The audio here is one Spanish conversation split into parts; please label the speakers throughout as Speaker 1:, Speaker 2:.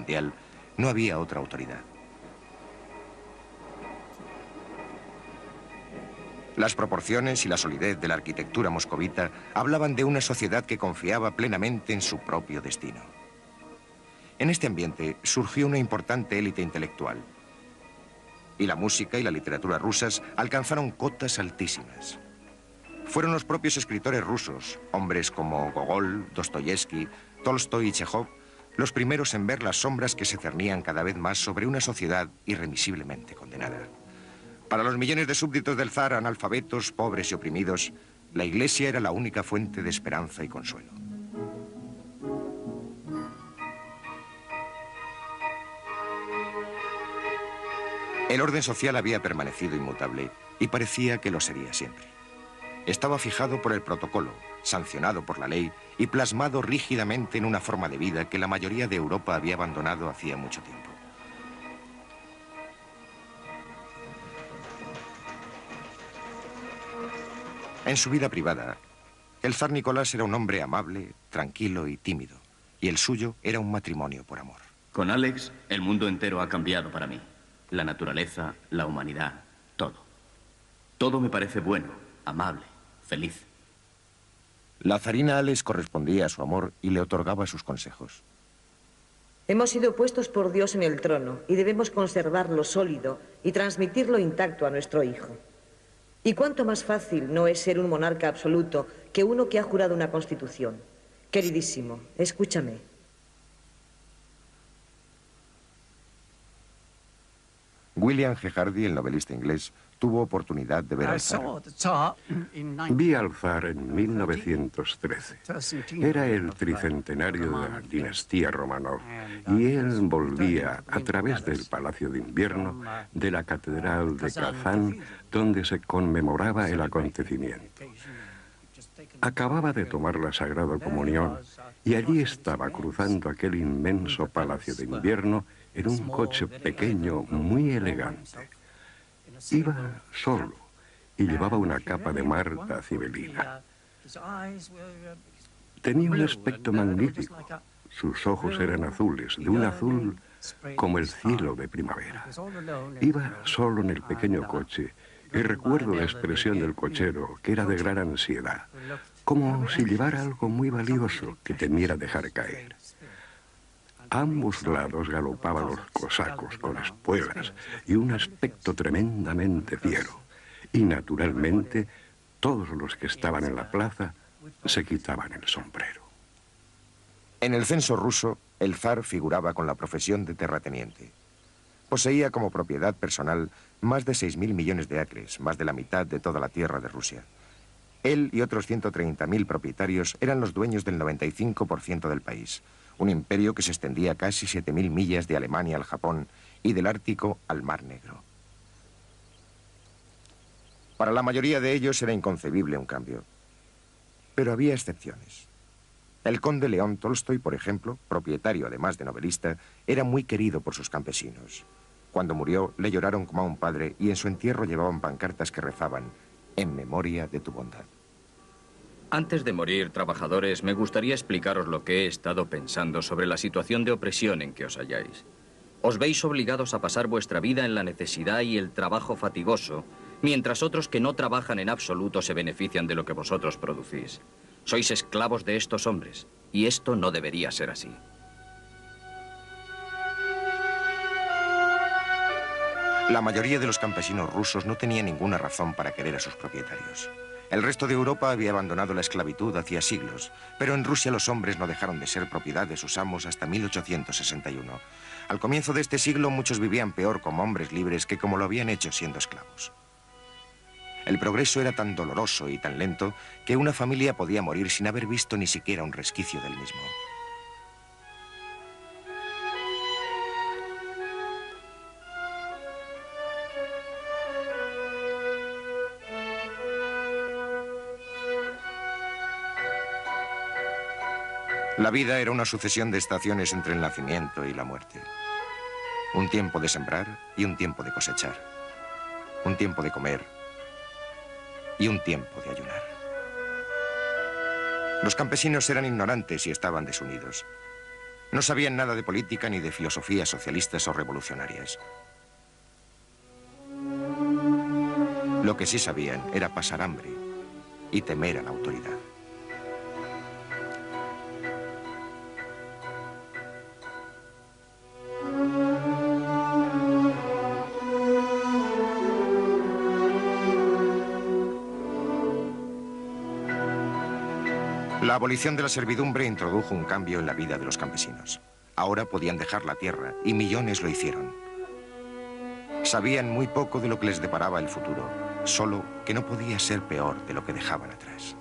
Speaker 1: mundial, no había otra autoridad. Las proporciones y la solidez de la arquitectura moscovita hablaban de una sociedad que confiaba plenamente en su propio destino. En este ambiente surgió una importante élite intelectual, y la música y la literatura rusas alcanzaron cotas altísimas. Fueron los propios escritores rusos, hombres como Gogol, Dostoyevsky, Tolstoy y Chekhov, los primeros en ver las sombras que se cernían cada vez más sobre una sociedad irremisiblemente condenada. Para los millones de súbditos del zar, analfabetos, pobres y oprimidos, la Iglesia era la única fuente de esperanza y consuelo. El orden social había permanecido inmutable y parecía que lo sería siempre. Estaba fijado por el protocolo, sancionado por la ley y plasmado rígidamente en una forma de vida que la mayoría de Europa había abandonado hacía mucho tiempo. En su vida privada, el zar Nicolás era un hombre amable, tranquilo y tímido, y el suyo era un matrimonio por amor.
Speaker 2: Con Alex, el mundo entero ha cambiado para mí. La naturaleza, la humanidad, todo. Todo me parece bueno, amable, feliz.
Speaker 1: La zarina Alex correspondía a su amor y le otorgaba sus consejos.
Speaker 3: Hemos sido puestos por Dios en el trono y debemos conservarlo sólido y transmitirlo intacto a nuestro hijo. ¿Y cuánto más fácil no es ser un monarca absoluto que uno que ha jurado una constitución? Queridísimo, escúchame.
Speaker 1: William G. Hardy, el novelista inglés, tuvo oportunidad de ver al zar.
Speaker 4: Vi al zar en 1913. Era el tricentenario de la dinastía Romanov y él volvía a través del Palacio de Invierno de la Catedral de Kazán, donde se conmemoraba el acontecimiento. Acababa de tomar la Sagrada Comunión y allí estaba cruzando aquel inmenso Palacio de Invierno en un coche pequeño muy elegante. Iba solo y llevaba una capa de Marta cibelina. Tenía un aspecto magnífico. Sus ojos eran azules, de un azul como el cielo de primavera. Iba solo en el pequeño coche y recuerdo la expresión del cochero, que era de gran ansiedad, como si llevara algo muy valioso que temiera dejar caer. A ambos lados galopaban los cosacos con espuelas y un aspecto tremendamente fiero. Y naturalmente, todos los que estaban en la plaza se quitaban el sombrero.
Speaker 1: En el censo ruso, el zar figuraba con la profesión de terrateniente. Poseía como propiedad personal más de 6.000 millones de acres, más de la mitad de toda la tierra de Rusia. Él y otros 130.000 propietarios eran los dueños del 95% del país. Un imperio que se extendía casi 7.000 millas de Alemania al Japón y del Ártico al Mar Negro. Para la mayoría de ellos era inconcebible un cambio. Pero había excepciones. El conde León Tolstoy, por ejemplo, propietario además de novelista, era muy querido por sus campesinos. Cuando murió, le lloraron como a un padre y en su entierro llevaban pancartas que rezaban: en memoria de tu bondad.
Speaker 2: Antes de morir, trabajadores, me gustaría explicaros lo que he estado pensando sobre la situación de opresión en que os halláis. Os veis obligados a pasar vuestra vida en la necesidad y el trabajo fatigoso, mientras otros que no trabajan en absoluto se benefician de lo que vosotros producís. Sois esclavos de estos hombres, y esto no debería ser así.
Speaker 1: La mayoría de los campesinos rusos no tenía ninguna razón para querer a sus propietarios. El resto de Europa había abandonado la esclavitud hacía siglos, pero en Rusia los hombres no dejaron de ser propiedad de sus amos hasta 1861. Al comienzo de este siglo muchos vivían peor como hombres libres que como lo habían hecho siendo esclavos. El progreso era tan doloroso y tan lento que una familia podía morir sin haber visto ni siquiera un resquicio del mismo. La vida era una sucesión de estaciones entre el nacimiento y la muerte. Un tiempo de sembrar y un tiempo de cosechar. Un tiempo de comer y un tiempo de ayunar. Los campesinos eran ignorantes y estaban desunidos. No sabían nada de política ni de filosofías socialistas o revolucionarias. Lo que sí sabían era pasar hambre y temer a la autoridad. La abolición de la servidumbre introdujo un cambio en la vida de los campesinos. Ahora podían dejar la tierra, y millones lo hicieron. Sabían muy poco de lo que les deparaba el futuro, solo que no podía ser peor de lo que dejaban atrás.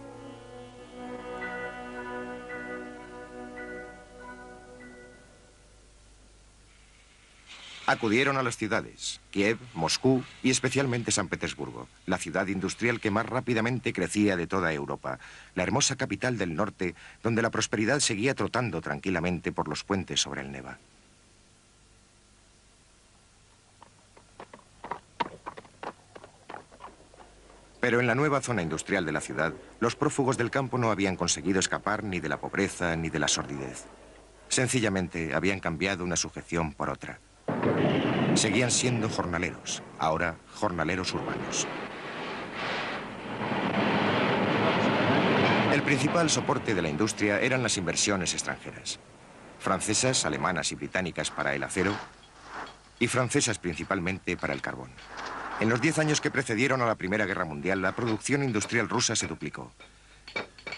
Speaker 1: Acudieron a las ciudades, Kiev, Moscú y especialmente San Petersburgo, la ciudad industrial que más rápidamente crecía de toda Europa, la hermosa capital del norte, donde la prosperidad seguía trotando tranquilamente por los puentes sobre el Neva. Pero en la nueva zona industrial de la ciudad, los prófugos del campo no habían conseguido escapar ni de la pobreza ni de la sordidez. Sencillamente habían cambiado una sujeción por otra. Seguían siendo jornaleros, ahora jornaleros urbanos. El principal soporte de la industria eran las inversiones extranjeras. Francesas, alemanas y británicas para el acero y francesas principalmente para el carbón. En los 10 años que precedieron a la Primera Guerra Mundial, la producción industrial rusa se duplicó.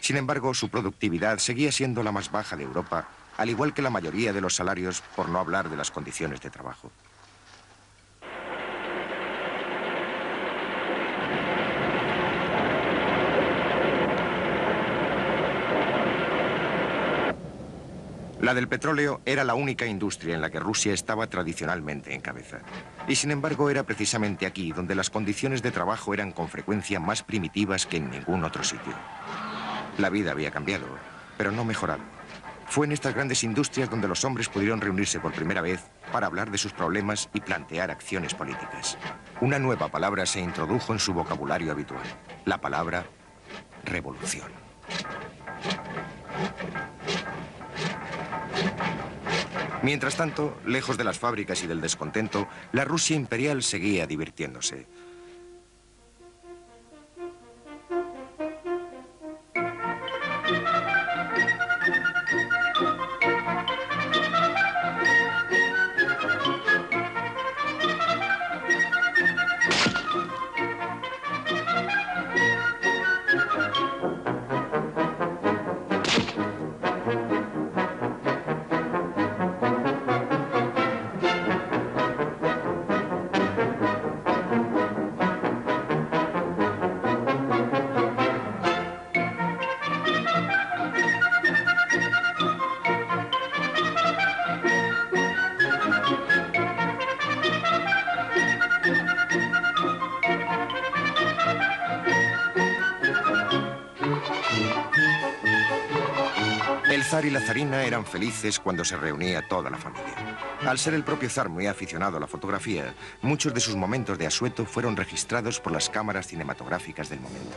Speaker 1: Sin embargo, su productividad seguía siendo la más baja de Europa, al igual que la mayoría de los salarios, por no hablar de las condiciones de trabajo. La del petróleo era la única industria en la que Rusia estaba tradicionalmente en cabeza. Y sin embargo era precisamente aquí donde las condiciones de trabajo eran con frecuencia más primitivas que en ningún otro sitio. La vida había cambiado, pero no mejorado. Fue en estas grandes industrias donde los hombres pudieron reunirse por primera vez para hablar de sus problemas y plantear acciones políticas. Una nueva palabra se introdujo en su vocabulario habitual, la palabra revolución. Mientras tanto, lejos de las fábricas y del descontento, la Rusia imperial seguía divirtiéndose. El zar y la zarina eran felices cuando se reunía toda la familia. Al ser el propio zar muy aficionado a la fotografía, muchos de sus momentos de asueto fueron registrados por las cámaras cinematográficas del momento.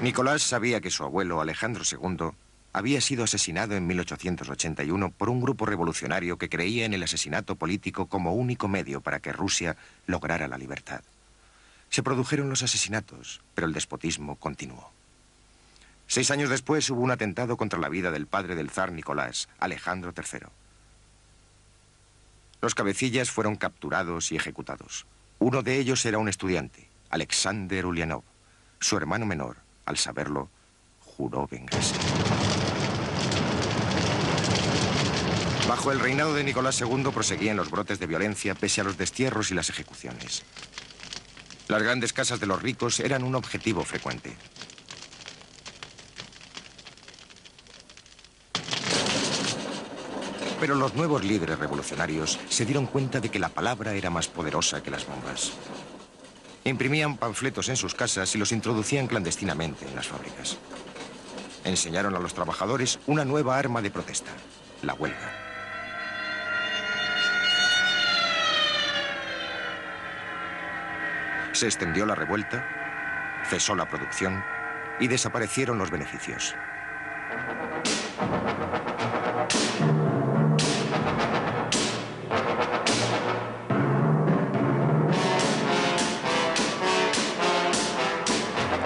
Speaker 1: Nicolás sabía que su abuelo, Alejandro II, había sido asesinado en 1881 por un grupo revolucionario que creía en el asesinato político como único medio para que Rusia lograra la libertad. Se produjeron los asesinatos, pero el despotismo continuó. 6 años después hubo un atentado contra la vida del padre del zar Nicolás, Alejandro III. Los cabecillas fueron capturados y ejecutados. Uno de ellos era un estudiante, Alexander Ulyanov. Su hermano menor, al saberlo, juró vengarse. Bajo el reinado de Nicolás II proseguían los brotes de violencia pese a los destierros y las ejecuciones. Las grandes casas de los ricos eran un objetivo frecuente. Pero los nuevos líderes revolucionarios se dieron cuenta de que la palabra era más poderosa que las bombas. Imprimían panfletos en sus casas y los introducían clandestinamente en las fábricas. Enseñaron a los trabajadores una nueva arma de protesta, la huelga. Se extendió la revuelta, cesó la producción y desaparecieron los beneficios.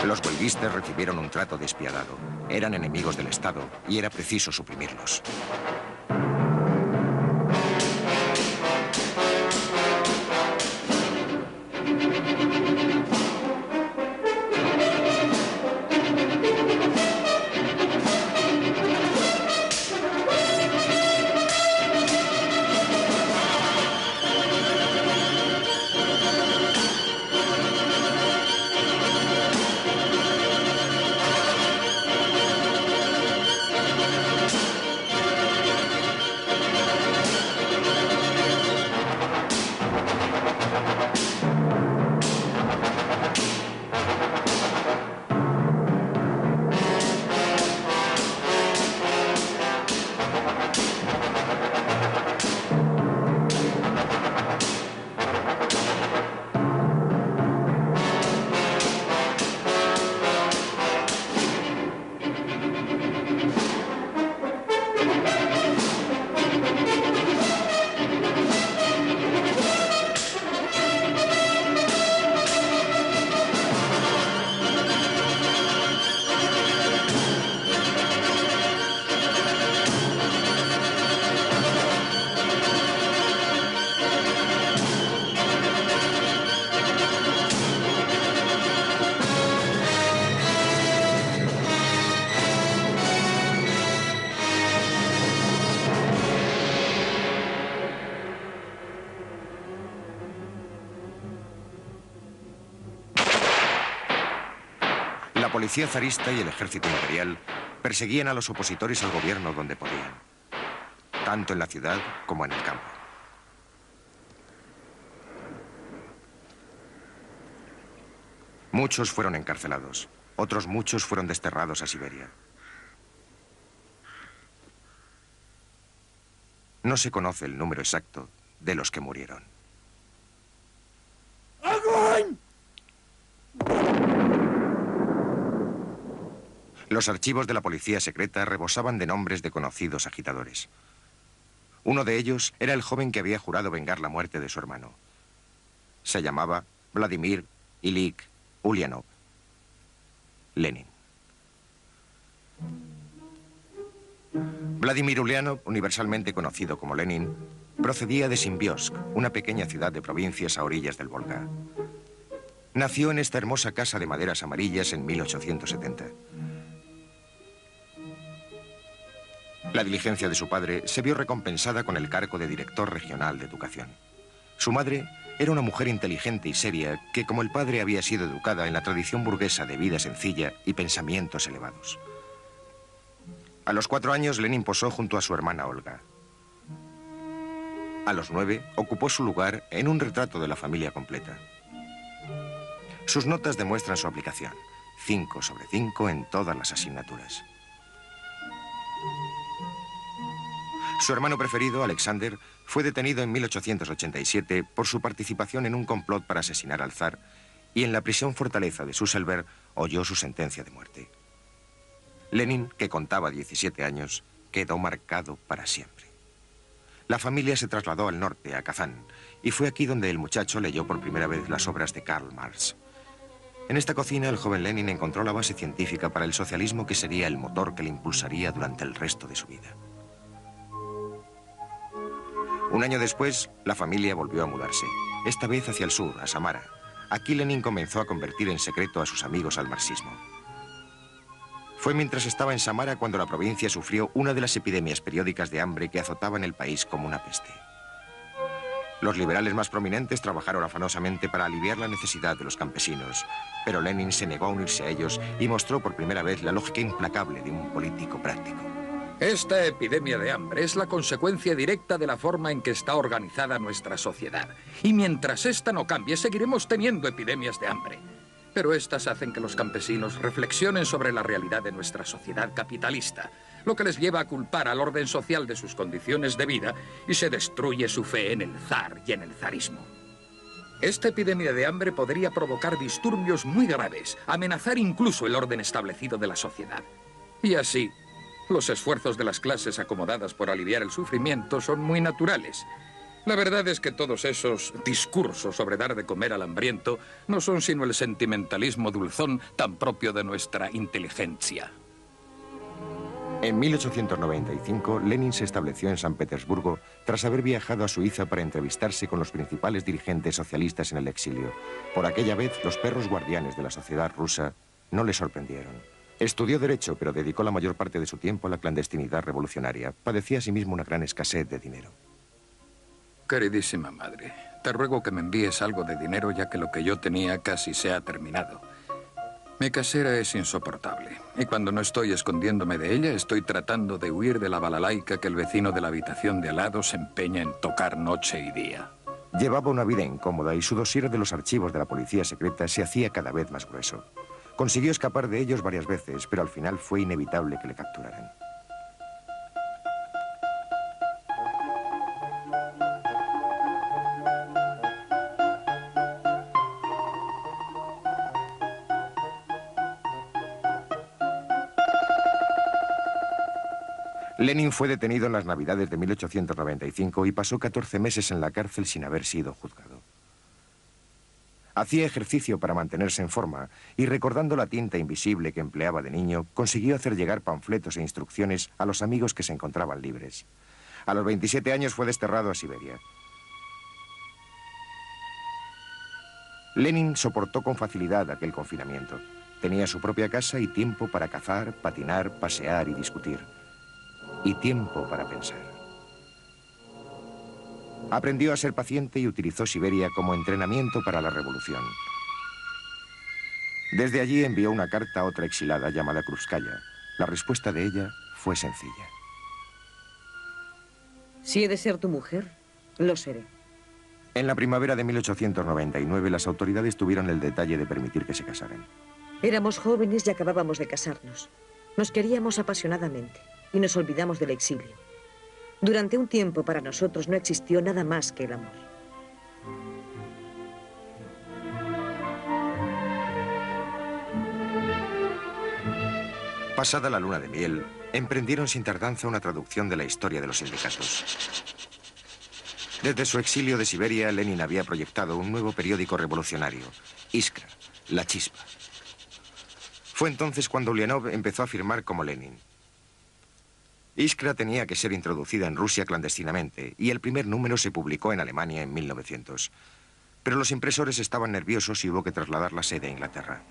Speaker 1: Los huelguistas recibieron un trato despiadado. Eran enemigos del Estado y era preciso suprimirlos. La policía zarista y el ejército imperial perseguían a los opositores al gobierno donde podían, tanto en la ciudad como en el campo. Muchos fueron encarcelados, otros muchos fueron desterrados a Siberia. No se conoce el número exacto de los que murieron. ¡Agón! Los archivos de la policía secreta rebosaban de nombres de conocidos agitadores. Uno de ellos era el joven que había jurado vengar la muerte de su hermano. Se llamaba Vladimir Ilich Ulyanov. Lenin. Vladimir Ulyanov, universalmente conocido como Lenin, procedía de Simbiosk, una pequeña ciudad de provincias a orillas del Volga. Nació en esta hermosa casa de maderas amarillas en 1870. La diligencia de su padre se vio recompensada con el cargo de director regional de educación. Su madre era una mujer inteligente y seria que, como el padre, había sido educada en la tradición burguesa de vida sencilla y pensamientos elevados. A los 4 años, Lenin posó junto a su hermana Olga. A los 9, ocupó su lugar en un retrato de la familia completa. Sus notas demuestran su aplicación. 5 sobre 5 en todas las asignaturas. Su hermano preferido, Alexander, fue detenido en 1887 por su participación en un complot para asesinar al zar y en la prisión fortaleza de Susselberg oyó su sentencia de muerte. Lenin, que contaba 17 años, quedó marcado para siempre. La familia se trasladó al norte, a Kazán, y fue aquí donde el muchacho leyó por primera vez las obras de Karl Marx. En esta cocina, el joven Lenin encontró la base científica para el socialismo que sería el motor que le impulsaría durante el resto de su vida. Un año después, la familia volvió a mudarse, esta vez hacia el sur, a Samara. Aquí Lenin comenzó a convertir en secreto a sus amigos al marxismo. Fue mientras estaba en Samara cuando la provincia sufrió una de las epidemias periódicas de hambre que azotaban el país como una peste. Los liberales más prominentes trabajaron afanosamente para aliviar la necesidad de los campesinos, pero Lenin se negó a unirse a ellos y mostró por primera vez la lógica implacable de un político práctico.
Speaker 5: Esta epidemia de hambre es la consecuencia directa de la forma en que está organizada nuestra sociedad. Y mientras esta no cambie, seguiremos teniendo epidemias de hambre. Pero estas hacen que los campesinos reflexionen sobre la realidad de nuestra sociedad capitalista, lo que les lleva a culpar al orden social de sus condiciones de vida y se destruye su fe en el zar y en el zarismo. Esta epidemia de hambre podría provocar disturbios muy graves, amenazar incluso el orden establecido de la sociedad. Y así, los esfuerzos de las clases acomodadas por aliviar el sufrimiento son muy naturales. La verdad es que todos esos discursos sobre dar de comer al hambriento no son sino el sentimentalismo dulzón tan propio de nuestra inteligencia.
Speaker 1: En 1895, Lenin se estableció en San Petersburgo tras haber viajado a Suiza para entrevistarse con los principales dirigentes socialistas en el exilio. Por aquella vez, los perros guardianes de la sociedad rusa no le sorprendieron. Estudió Derecho, pero dedicó la mayor parte de su tiempo a la clandestinidad revolucionaria. Padecía asimismo una gran escasez de dinero.
Speaker 5: Queridísima madre, te ruego que me envíes algo de dinero ya que lo que yo tenía casi se ha terminado. Mi casera es insoportable y cuando no estoy escondiéndome de ella estoy tratando de huir de la balalaica que el vecino de la habitación de al lado se empeña en tocar noche y día.
Speaker 1: Llevaba una vida incómoda y su dossier de los archivos de la policía secreta se hacía cada vez más grueso. Consiguió escapar de ellos varias veces, pero al final fue inevitable que le capturaran. Lenin fue detenido en las Navidades de 1895 y pasó 14 meses en la cárcel sin haber sido juzgado. Hacía ejercicio para mantenerse en forma y, recordando la tinta invisible que empleaba de niño, consiguió hacer llegar panfletos e instrucciones a los amigos que se encontraban libres. A los 27 años fue desterrado a Siberia. Lenin soportó con facilidad aquel confinamiento. Tenía su propia casa y tiempo para cazar, patinar, pasear y discutir. Y tiempo para pensar. Aprendió a ser paciente y utilizó Siberia como entrenamiento para la revolución. Desde allí envió una carta a otra exilada llamada Krupskaya. La respuesta de ella fue sencilla.
Speaker 3: Si he de ser tu mujer, lo seré.
Speaker 1: En la primavera de 1899 las autoridades tuvieron el detalle de permitir que se casaran.
Speaker 3: Éramos jóvenes y acabábamos de casarnos. Nos queríamos apasionadamente y nos olvidamos del exilio. Durante un tiempo para nosotros no existió nada más que el amor.
Speaker 1: Pasada la luna de miel, emprendieron sin tardanza una traducción de la historia de los sindicatos. Desde su exilio de Siberia, Lenin había proyectado un nuevo periódico revolucionario, Iskra, La Chispa. Fue entonces cuando Ulyanov empezó a firmar como Lenin. Iskra tenía que ser introducida en Rusia clandestinamente y el primer número se publicó en Alemania en 1900. Pero los impresores estaban nerviosos y hubo que trasladar la sede a Inglaterra.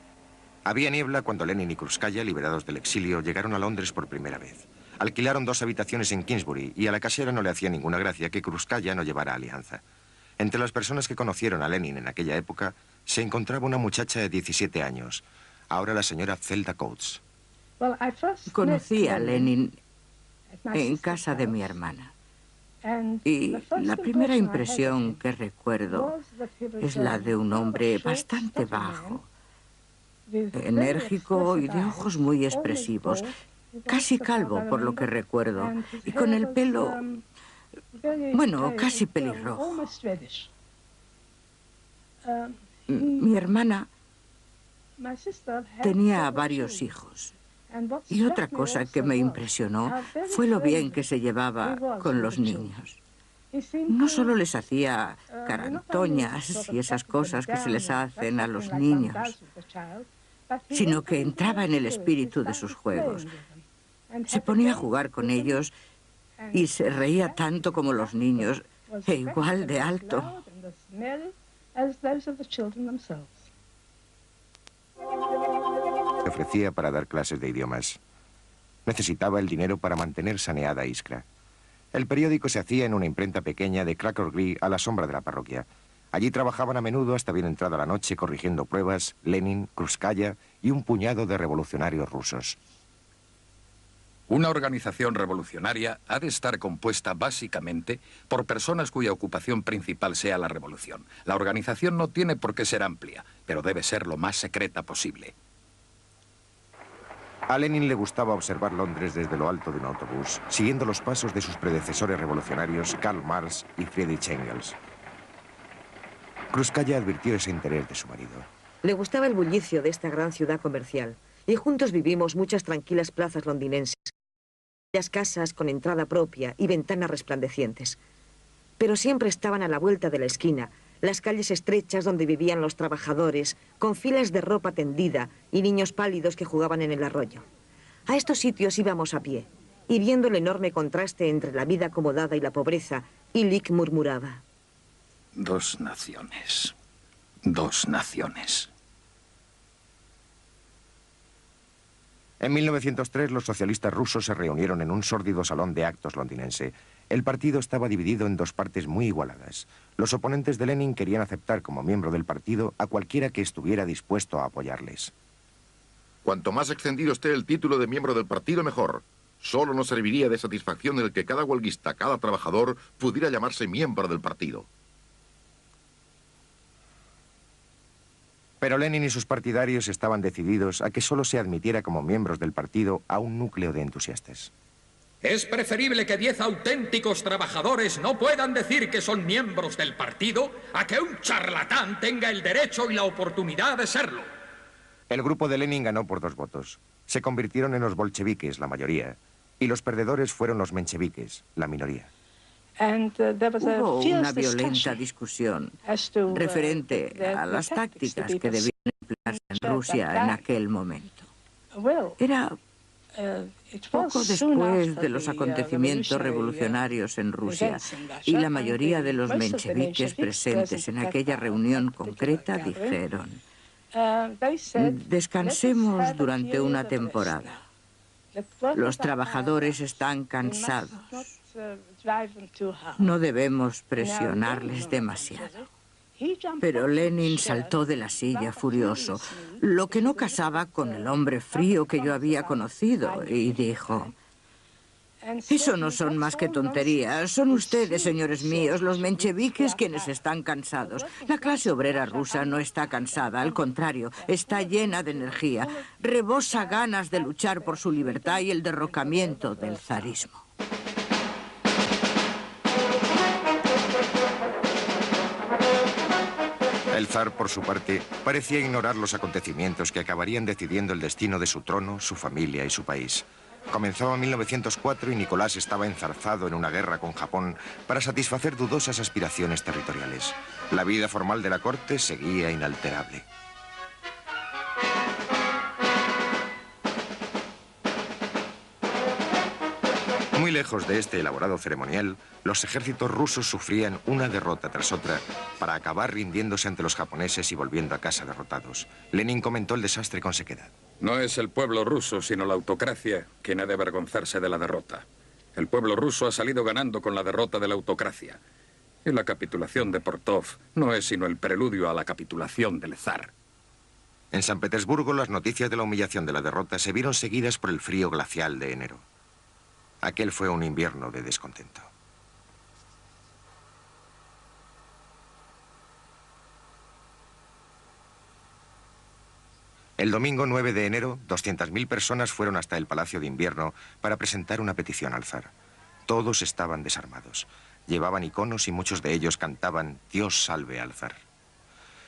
Speaker 1: Había niebla cuando Lenin y Krupskaya, liberados del exilio, llegaron a Londres por primera vez. Alquilaron 2 habitaciones en Kingsbury y a la casera no le hacía ninguna gracia que Krupskaya no llevara alianza. Entre las personas que conocieron a Lenin en aquella época se encontraba una muchacha de 17 años, ahora la señora Zelda Coates.
Speaker 6: Conocí a Lenin en casa de mi hermana. Y la primera impresión que recuerdo es la de un hombre bastante bajo, enérgico y de ojos muy expresivos, casi calvo por lo que recuerdo, y con el pelo, bueno, casi pelirrojo. Mi hermana tenía varios hijos Y otra cosa que me impresionó fue lo bien que se llevaba con los niños. No solo les hacía carantoñas y esas cosas que se les hacen a los niños, sino que entraba en el espíritu de sus juegos. Se ponía a jugar con ellos y se reía tanto como los niños, e igual de alto.
Speaker 1: Se ofrecía para dar clases de idiomas. Necesitaba el dinero para mantener saneada Iskra. El periódico se hacía en una imprenta pequeña de Krakow Gris a la sombra de la parroquia. Allí trabajaban a menudo hasta bien entrada la noche corrigiendo pruebas Lenin, Krupskaya y un puñado de revolucionarios rusos.
Speaker 5: Una organización revolucionaria ha de estar compuesta básicamente por personas cuya ocupación principal sea la revolución. La organización no tiene por qué ser amplia, pero debe ser lo más secreta posible.
Speaker 1: A Lenin le gustaba observar Londres desde lo alto de un autobús, siguiendo los pasos de sus predecesores revolucionarios Karl Marx y Friedrich Engels. Krupskaya advirtió ese interés de su marido.
Speaker 3: Le gustaba el bullicio de esta gran ciudad comercial, y juntos vivimos muchas tranquilas plazas londinenses, bellas casas con entrada propia y ventanas resplandecientes. Pero siempre estaban a la vuelta de la esquina, las calles estrechas donde vivían los trabajadores, con filas de ropa tendida y niños pálidos que jugaban en el arroyo. A estos sitios íbamos a pie, y viendo el enorme contraste entre la vida acomodada y la pobreza, Illich murmuraba:
Speaker 5: Dos naciones. Dos naciones.
Speaker 1: En 1903 los socialistas rusos se reunieron en un sórdido salón de actos londinense. El partido estaba dividido en dos partes muy igualadas. Los oponentes de Lenin querían aceptar como miembro del partido a cualquiera que estuviera dispuesto a apoyarles.
Speaker 7: Cuanto más extendido esté el título de miembro del partido, mejor. Solo nos serviría de satisfacción el que cada huelguista, cada trabajador, pudiera llamarse miembro del partido.
Speaker 1: Pero Lenin y sus partidarios estaban decididos a que solo se admitiera como miembros del partido a un núcleo de entusiastas.
Speaker 5: Es preferible que 10 auténticos trabajadores no puedan decir que son miembros del partido a que un charlatán tenga el derecho y la oportunidad de serlo.
Speaker 1: El grupo de Lenin ganó por 2 votos. Se convirtieron en los bolcheviques, la mayoría, y los perdedores fueron los mencheviques, la minoría.
Speaker 6: Hubo una violenta discusión referente a las tácticas que debían emplearse en Rusia en aquel momento. Era poco después de los acontecimientos revolucionarios en Rusia, y la mayoría de los mencheviques presentes en aquella reunión concreta dijeron: descansemos durante una temporada. Los trabajadores están cansados. No debemos presionarles demasiado. Pero Lenin saltó de la silla furioso, lo que no casaba con el hombre frío que yo había conocido, y dijo: eso no son más que tonterías. Son ustedes, señores míos, los mencheviques, quienes están cansados. La clase obrera rusa no está cansada, al contrario, está llena de energía. Rebosa ganas de luchar por su libertad y el derrocamiento del zarismo.
Speaker 1: El zar, por su parte, parecía ignorar los acontecimientos que acabarían decidiendo el destino de su trono, su familia y su país. Comenzaba 1904 y Nicolás estaba enzarzado en una guerra con Japón para satisfacer dudosas aspiraciones territoriales. La vida formal de la corte seguía inalterable. Muy lejos de este elaborado ceremonial, los ejércitos rusos sufrían una derrota tras otra para acabar rindiéndose ante los japoneses y volviendo a casa derrotados. Lenin comentó el desastre con sequedad.
Speaker 5: No es el pueblo ruso, sino la autocracia quien ha de avergonzarse de la derrota. El pueblo ruso ha salido ganando con la derrota de la autocracia. Y la capitulación de Portov no es sino el preludio a la capitulación del zar.
Speaker 1: En San Petersburgo, las noticias de la humillación de la derrota se vieron seguidas por el frío glacial de enero. Aquel fue un invierno de descontento. El domingo 9 de enero, 200.000 personas fueron hasta el Palacio de Invierno para presentar una petición al zar. Todos estaban desarmados. Llevaban iconos y muchos de ellos cantaban «Dios salve al zar».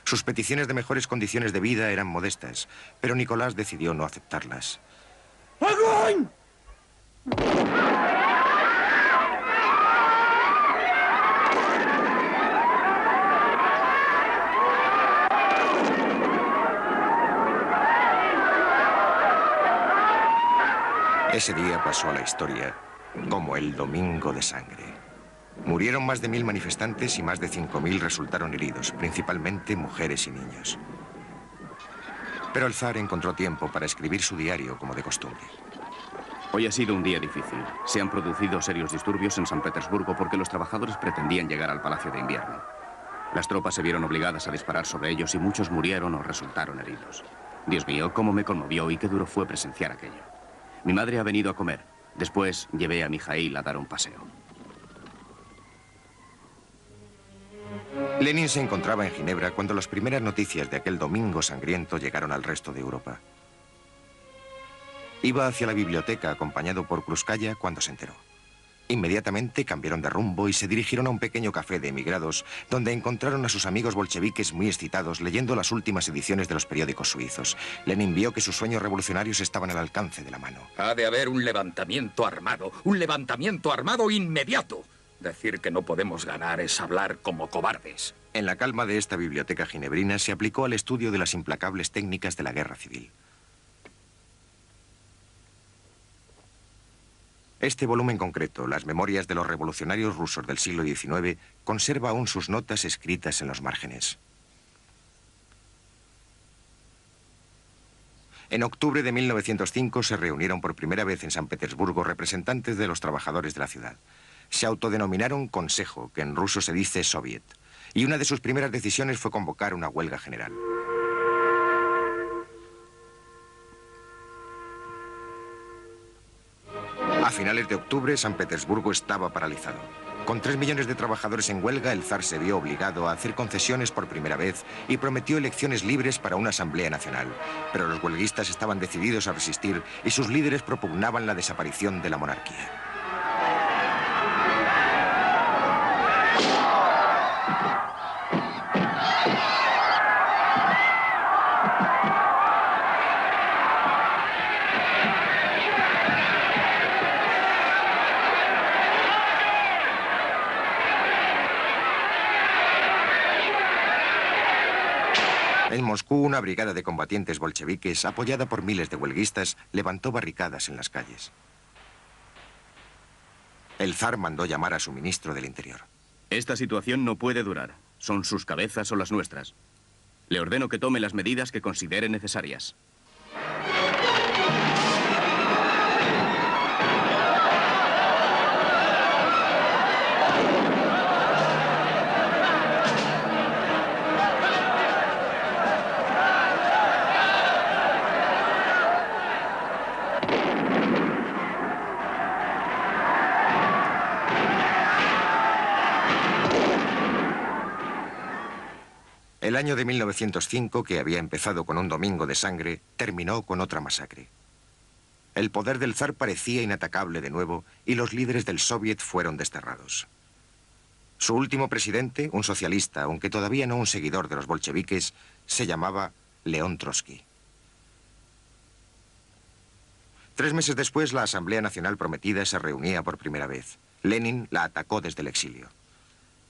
Speaker 1: Sus peticiones de mejores condiciones de vida eran modestas, pero Nicolás decidió no aceptarlas. Ese día pasó a la historia como el Domingo de Sangre. Murieron más de 1000 manifestantes y más de 5000 resultaron heridos, principalmente mujeres y niños. Pero el zar encontró tiempo para escribir su diario como de costumbre.
Speaker 8: Hoy ha sido un día difícil. Se han producido serios disturbios en San Petersburgo porque los trabajadores pretendían llegar al Palacio de Invierno. Las tropas se vieron obligadas a disparar sobre ellos y muchos murieron o resultaron heridos. Dios mío, cómo me conmovió y qué duro fue presenciar aquello. Mi madre ha venido a comer. Después llevé a Mijaíl a dar un paseo.
Speaker 1: Lenin se encontraba en Ginebra cuando las primeras noticias de aquel domingo sangriento llegaron al resto de Europa. Iba hacia la biblioteca acompañado por Krúpskaya cuando se enteró. Inmediatamente cambiaron de rumbo y se dirigieron a un pequeño café de emigrados donde encontraron a sus amigos bolcheviques muy excitados leyendo las últimas ediciones de los periódicos suizos. Lenin vio que sus sueños revolucionarios estaban al alcance de la mano.
Speaker 5: Ha de haber un levantamiento armado inmediato. Decir que no podemos ganar es hablar como cobardes.
Speaker 1: En la calma de esta biblioteca ginebrina se aplicó al estudio de las implacables técnicas de la guerra civil. Este volumen concreto, Las memorias de los revolucionarios rusos del siglo XIX, conserva aún sus notas escritas en los márgenes. En octubre de 1905 se reunieron por primera vez en San Petersburgo representantes de los trabajadores de la ciudad. Se autodenominaron Consejo, que en ruso se dice Soviet, y una de sus primeras decisiones fue convocar una huelga general. A finales de octubre, San Petersburgo estaba paralizado. Con 3 millones de trabajadores en huelga, el zar se vio obligado a hacer concesiones por primera vez y prometió elecciones libres para una asamblea nacional. Pero los huelguistas estaban decididos a resistir y sus líderes propugnaban la desaparición de la monarquía. En Moscú, una brigada de combatientes bolcheviques, apoyada por miles de huelguistas, levantó barricadas en las calles. El zar mandó llamar a su ministro del Interior.
Speaker 8: Esta situación no puede durar. Son sus cabezas o las nuestras. Le ordeno que tome las medidas que considere necesarias.
Speaker 1: El año de 1905, que había empezado con un domingo de sangre, terminó con otra masacre. El poder del zar parecía inatacable de nuevo y los líderes del Soviet fueron desterrados. Su último presidente, un socialista, aunque todavía no un seguidor de los bolcheviques, se llamaba León Trotsky. 3 meses después, la Asamblea Nacional Prometida se reunía por primera vez. Lenin la atacó desde el exilio.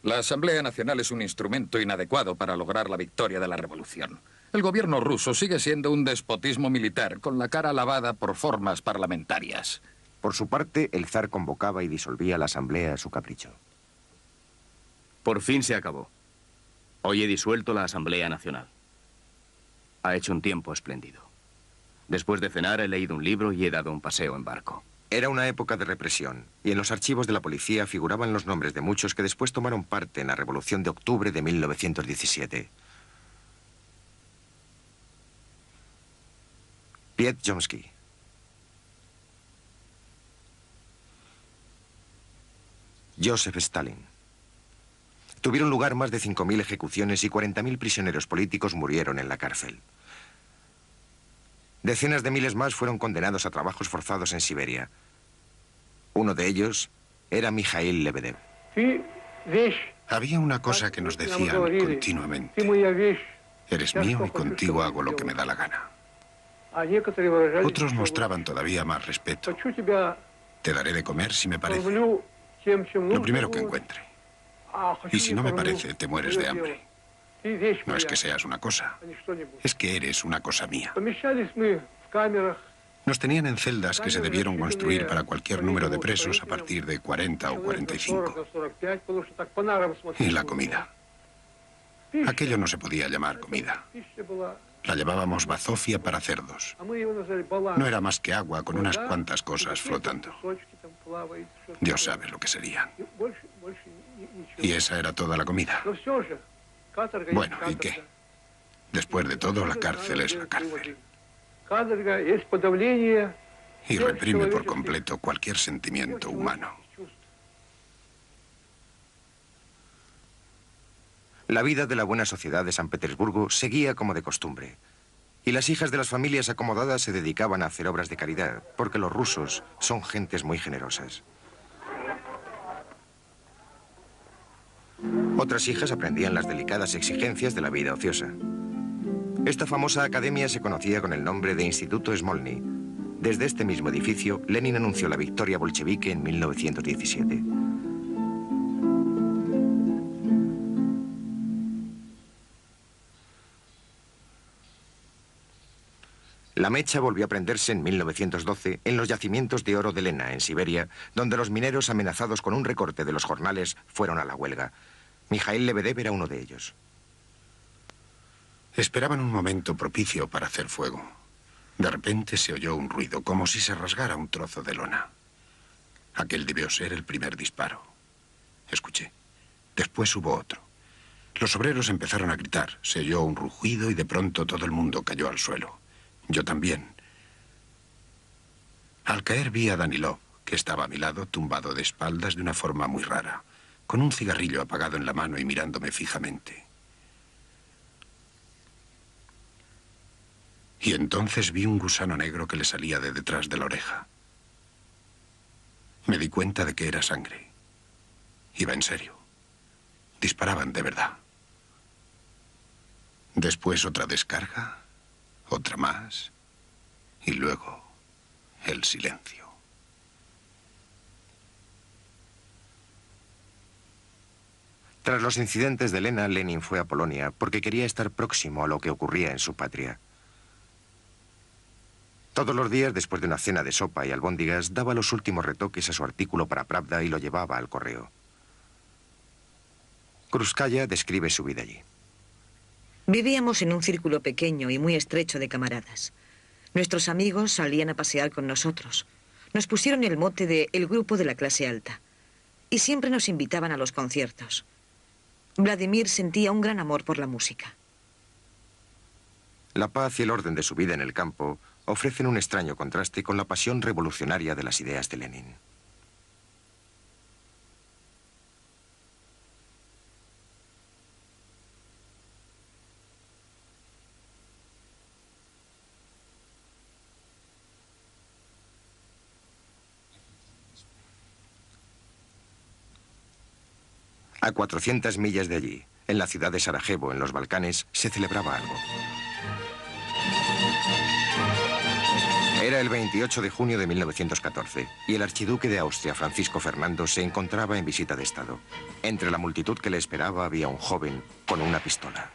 Speaker 5: La Asamblea Nacional es un instrumento inadecuado para lograr la victoria de la revolución. El gobierno ruso sigue siendo un despotismo militar con la cara lavada por formas parlamentarias.
Speaker 1: Por su parte, el zar convocaba y disolvía la asamblea a su capricho.
Speaker 8: Por fin se acabó. Hoy he disuelto la Asamblea Nacional. Ha hecho un tiempo espléndido. Después de cenar he leído un libro y he dado un paseo en barco.
Speaker 1: Era una época de represión, y en los archivos de la policía figuraban los nombres de muchos que después tomaron parte en la Revolución de Octubre de 1917. Piet Chomsky. Joseph Stalin. Tuvieron lugar más de 5.000 ejecuciones y 40.000 prisioneros políticos murieron en la cárcel. Decenas de miles más fueron condenados a trabajos forzados en Siberia. Uno de ellos era Mijaíl Lebedev.
Speaker 9: Había una cosa que nos decían continuamente. Eres mío y contigo hago lo que me da la gana. Otros mostraban todavía más respeto. Te daré de comer si me parece. Lo primero que encuentre. Y si no me parece, te mueres de hambre. No es que seas una cosa, es que eres una cosa mía. Nos tenían en celdas que se debieron construir para cualquier número de presos a partir de 40 o 45. Y la comida. Aquello no se podía llamar comida. La llamábamos bazofia para cerdos. No era más que agua con unas cuantas cosas flotando. Dios sabe lo que serían. Y esa era toda la comida. Bueno, ¿y qué? Después de todo, la cárcel es la cárcel. Y reprime por completo cualquier sentimiento humano.
Speaker 1: La vida de la buena sociedad de San Petersburgo seguía como de costumbre. Y las hijas de las familias acomodadas se dedicaban a hacer obras de caridad, porque los rusos son gentes muy generosas. Otras hijas aprendían las delicadas exigencias de la vida ociosa. Esta famosa academia se conocía con el nombre de Instituto Smolny. Desde este mismo edificio, Lenin anunció la victoria bolchevique en 1917. La mecha volvió a prenderse en 1912 en los yacimientos de oro de Lena, en Siberia, donde los mineros amenazados con un recorte de los jornales fueron a la huelga. Mikhail Lebedev era uno de ellos.
Speaker 9: Esperaban un momento propicio para hacer fuego. De repente se oyó un ruido, como si se rasgara un trozo de lona. Aquel debió ser el primer disparo. Escuché. Después hubo otro. Los obreros empezaron a gritar. Se oyó un rugido y de pronto todo el mundo cayó al suelo. Yo también. Al caer vi a Danilov, que estaba a mi lado, tumbado de espaldas de una forma muy rara, con un cigarrillo apagado en la mano y mirándome fijamente. Y entonces vi un gusano negro que le salía de detrás de la oreja. Me di cuenta de que era sangre. Iba en serio. Disparaban de verdad. Después otra descarga, otra más, y luego el silencio.
Speaker 1: Tras los incidentes de Lena, Lenin fue a Polonia porque quería estar próximo a lo que ocurría en su patria. Todos los días, después de una cena de sopa y albóndigas, daba los últimos retoques a su artículo para Pravda y lo llevaba al correo. Krúpskaya describe su vida allí.
Speaker 3: Vivíamos en un círculo pequeño y muy estrecho de camaradas. Nuestros amigos salían a pasear con nosotros. Nos pusieron el mote de el grupo de la clase alta. Y siempre nos invitaban a los conciertos. Vladimir sentía un gran amor por la música.
Speaker 1: La paz y el orden de su vida en el campo ofrecen un extraño contraste con la pasión revolucionaria de las ideas de Lenin. A 400 millas de allí, en la ciudad de Sarajevo, en los Balcanes, se celebraba algo. Era el 28 de junio de 1914 y el archiduque de Austria, Francisco Fernando, se encontraba en visita de Estado. Entre la multitud que le esperaba había un joven con una pistola.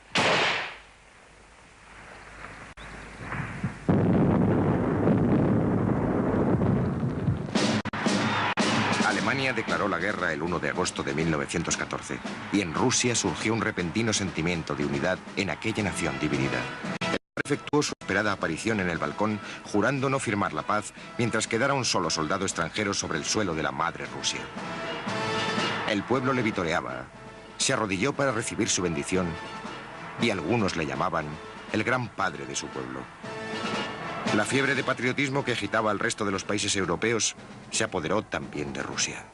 Speaker 1: Alemania declaró la guerra el 1 de agosto de 1914 y en Rusia surgió un repentino sentimiento de unidad en aquella nación dividida. Efectuó su esperada aparición en el balcón, jurando no firmar la paz mientras quedara un solo soldado extranjero sobre el suelo de la madre Rusia. El pueblo le vitoreaba, se arrodilló para recibir su bendición y algunos le llamaban el gran padre de su pueblo. La fiebre de patriotismo que agitaba al resto de los países europeos se apoderó también de Rusia.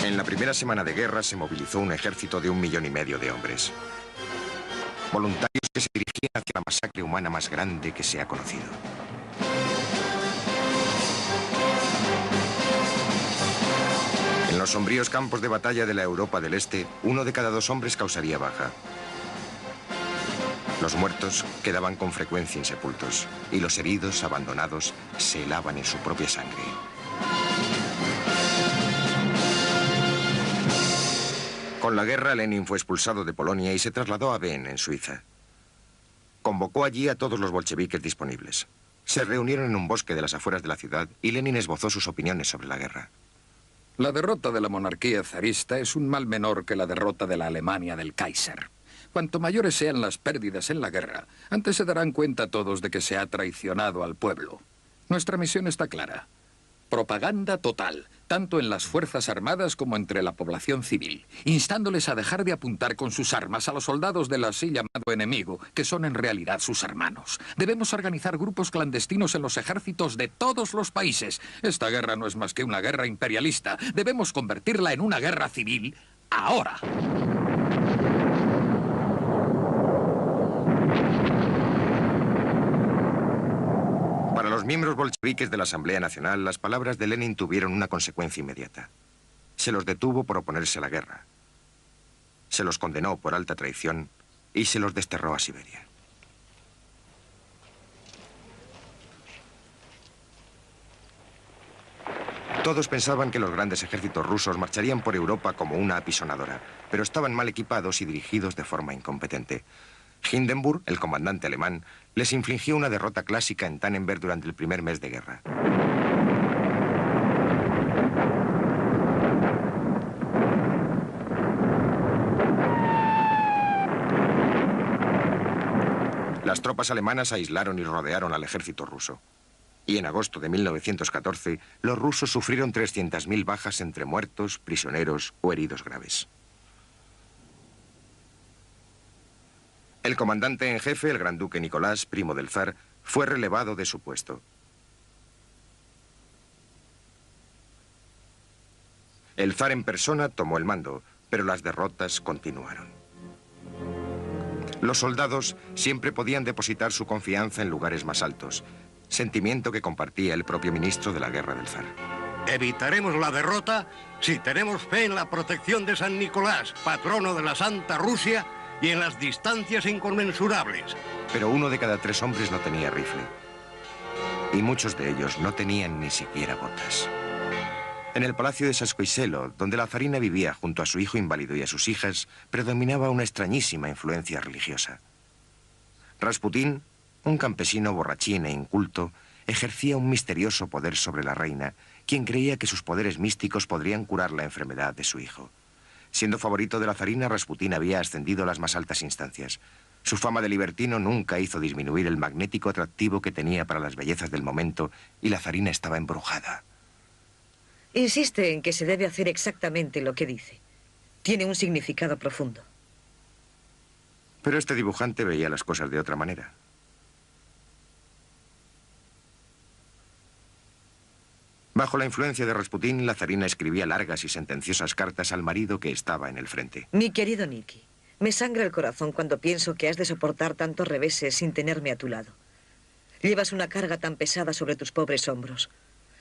Speaker 1: En la primera semana de guerra se movilizó un ejército de 1,5 millones de hombres. voluntarios que se dirigían hacia la masacre humana más grande que se ha conocido. En los sombríos campos de batalla de la Europa del Este, 1 de cada 2 hombres causaría baja. Los muertos quedaban con frecuencia insepultos y los heridos, abandonados, se helaban en su propia sangre. Con la guerra, Lenin fue expulsado de Polonia y se trasladó a Wien, en Suiza. Convocó allí a todos los bolcheviques disponibles. Se reunieron en un bosque de las afueras de la ciudad y Lenin esbozó sus opiniones sobre la guerra.
Speaker 5: La derrota de la monarquía zarista es un mal menor que la derrota de la Alemania del Kaiser. Cuanto mayores sean las pérdidas en la guerra, antes se darán cuenta todos de que se ha traicionado al pueblo. Nuestra misión está clara. Propaganda total, tanto en las Fuerzas Armadas como entre la población civil, instándoles a dejar de apuntar con sus armas a los soldados del así llamado enemigo, que son en realidad sus hermanos. Debemos organizar grupos clandestinos en los ejércitos de todos los países. Esta guerra no es más que una guerra imperialista. Debemos convertirla en una guerra civil ahora.
Speaker 1: Para los miembros bolcheviques de la Asamblea Nacional, las palabras de Lenin tuvieron una consecuencia inmediata. Se los detuvo por oponerse a la guerra. Se los condenó por alta traición y se los desterró a Siberia. Todos pensaban que los grandes ejércitos rusos marcharían por Europa como una apisonadora, pero estaban mal equipados y dirigidos de forma incompetente. Hindenburg, el comandante alemán, les infligió una derrota clásica en Tannenberg durante el primer mes de guerra. Las tropas alemanas aislaron y rodearon al ejército ruso. Y en agosto de 1914, los rusos sufrieron 300.000 bajas entre muertos, prisioneros o heridos graves. El comandante en jefe, el gran duque Nicolás, primo del zar, fue relevado de su puesto. El zar en persona tomó el mando, pero las derrotas continuaron. Los soldados siempre podían depositar su confianza en lugares más altos, sentimiento que compartía el propio ministro de la guerra del zar.
Speaker 10: Evitaremos la derrota si tenemos fe en la protección de San Nicolás, patrono de la Santa Rusia, y en las distancias inconmensurables.
Speaker 1: Pero 1 de cada 3 hombres no tenía rifle. Y muchos de ellos no tenían ni siquiera botas. En el palacio de Saskoiselo, donde la zarina vivía junto a su hijo inválido y a sus hijas, predominaba una extrañísima influencia religiosa. Rasputín, un campesino borrachín e inculto, ejercía un misterioso poder sobre la reina, quien creía que sus poderes místicos podrían curar la enfermedad de su hijo. Siendo favorito de la zarina, Rasputín había ascendido a las más altas instancias. Su fama de libertino nunca hizo disminuir el magnético atractivo que tenía para las bellezas del momento, y la zarina estaba embrujada.
Speaker 3: Insiste en que se debe hacer exactamente lo que dice. Tiene un significado profundo.
Speaker 1: Pero este dibujante veía las cosas de otra manera. Bajo la influencia de Rasputín, la zarina escribía largas y sentenciosas cartas al marido que estaba en el frente.
Speaker 3: Mi querido Nicky, me sangra el corazón cuando pienso que has de soportar tantos reveses sin tenerme a tu lado. Llevas una carga tan pesada sobre tus pobres hombros.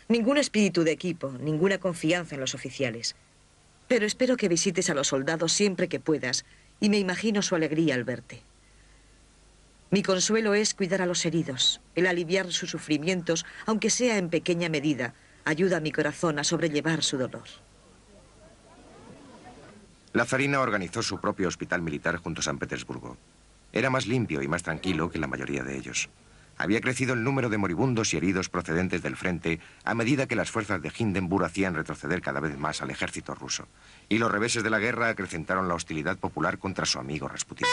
Speaker 3: Ningún espíritu de equipo, ninguna confianza en los oficiales. Pero espero que visites a los soldados siempre que puedas y me imagino su alegría al verte. Mi consuelo es cuidar a los heridos, el aliviar sus sufrimientos, aunque sea en pequeña medida, ayuda a mi corazón a sobrellevar su dolor.
Speaker 1: La zarina organizó su propio hospital militar junto a San Petersburgo. Era más limpio y más tranquilo que la mayoría de ellos. Había crecido el número de moribundos y heridos procedentes del frente a medida que las fuerzas de Hindenburg hacían retroceder cada vez más al ejército ruso. Y los reveses de la guerra acrecentaron la hostilidad popular contra su amigo Rasputín.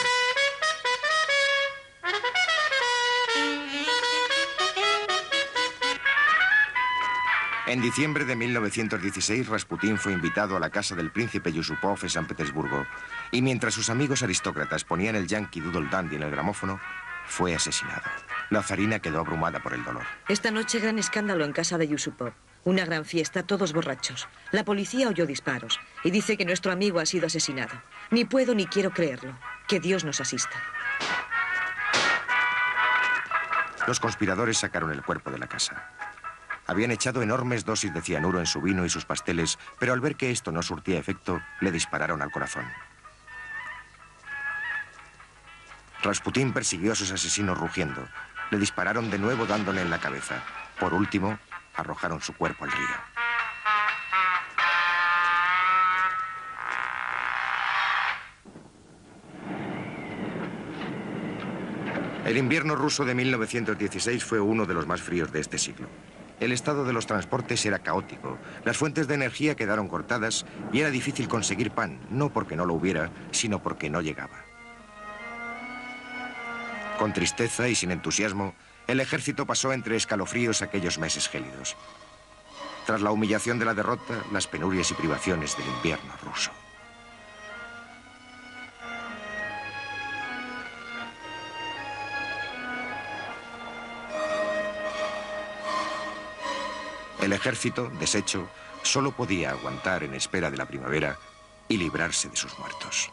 Speaker 1: En diciembre de 1916, Rasputín fue invitado a la casa del príncipe Yusupov en San Petersburgo, y mientras sus amigos aristócratas ponían el Yankee Doodle Dandy en el gramófono, fue asesinado. La zarina quedó abrumada por el dolor.
Speaker 3: Esta noche gran escándalo en casa de Yusupov. Una gran fiesta, todos borrachos. La policía oyó disparos y dice que nuestro amigo ha sido asesinado. Ni puedo ni quiero creerlo. Que Dios nos asista.
Speaker 1: los conspiradores sacaron el cuerpo de la casa. Habían echado enormes dosis de cianuro en su vino y sus pasteles, pero al ver que esto no surtía efecto, le dispararon al corazón. Rasputín persiguió a sus asesinos rugiendo. Le dispararon de nuevo dándole en la cabeza. Por último, arrojaron su cuerpo al río. El invierno ruso de 1916 fue uno de los más fríos de este siglo. El estado de los transportes era caótico, las fuentes de energía quedaron cortadas y era difícil conseguir pan, no porque no lo hubiera, sino porque no llegaba. Con tristeza y sin entusiasmo, el ejército pasó entre escalofríos aquellos meses gélidos. Tras la humillación de la derrota, las penurias y privaciones del invierno ruso. El ejército, deshecho, solo podía aguantar en espera de la primavera y librarse de sus muertos.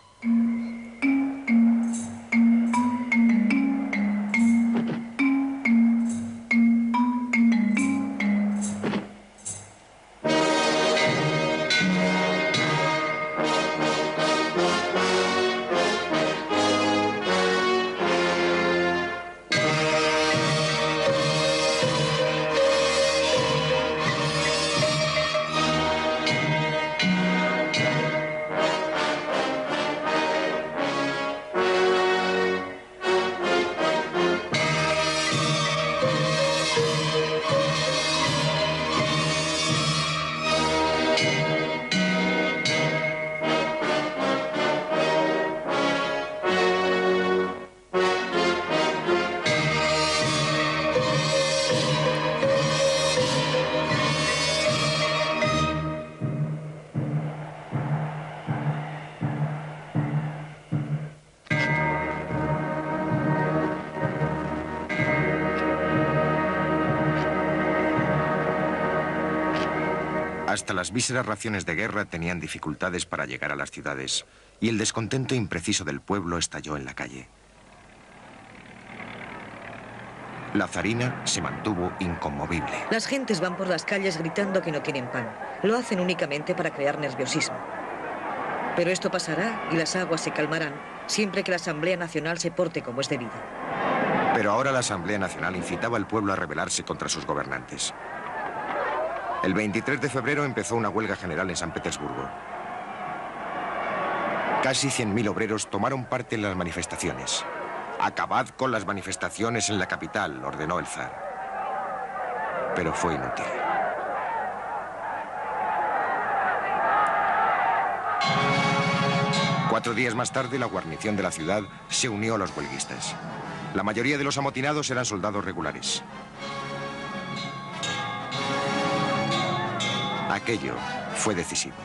Speaker 1: Hasta las míseras raciones de guerra tenían dificultades para llegar a las ciudades y el descontento impreciso del pueblo estalló en la calle. La zarina se mantuvo inconmovible.
Speaker 3: Las gentes van por las calles gritando que no quieren pan. Lo hacen únicamente para crear nerviosismo. Pero esto pasará y las aguas se calmarán siempre que la Asamblea Nacional se porte como es debido.
Speaker 1: Pero ahora la Asamblea Nacional incitaba al pueblo a rebelarse contra sus gobernantes. El 23 de febrero empezó una huelga general en San Petersburgo. Casi 100.000 obreros tomaron parte en las manifestaciones. «Acabad con las manifestaciones en la capital», ordenó el zar. Pero fue inútil. Cuatro días más tarde, la guarnición de la ciudad se unió a los huelguistas. La mayoría de los amotinados eran soldados regulares. Aquello fue decisivo.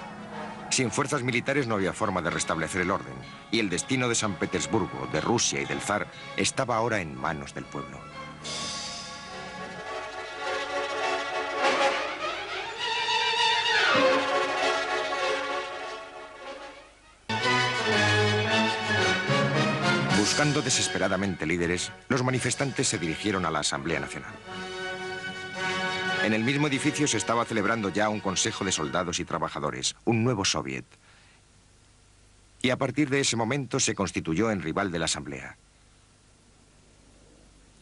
Speaker 1: Sin fuerzas militares no había forma de restablecer el orden, y el destino de San Petersburgo, de Rusia y del zar estaba ahora en manos del pueblo. Buscando desesperadamente líderes, los manifestantes se dirigieron a la Asamblea Nacional. En el mismo edificio se estaba celebrando ya un consejo de soldados y trabajadores, un nuevo soviet. Y a partir de ese momento se constituyó en rival de la Asamblea.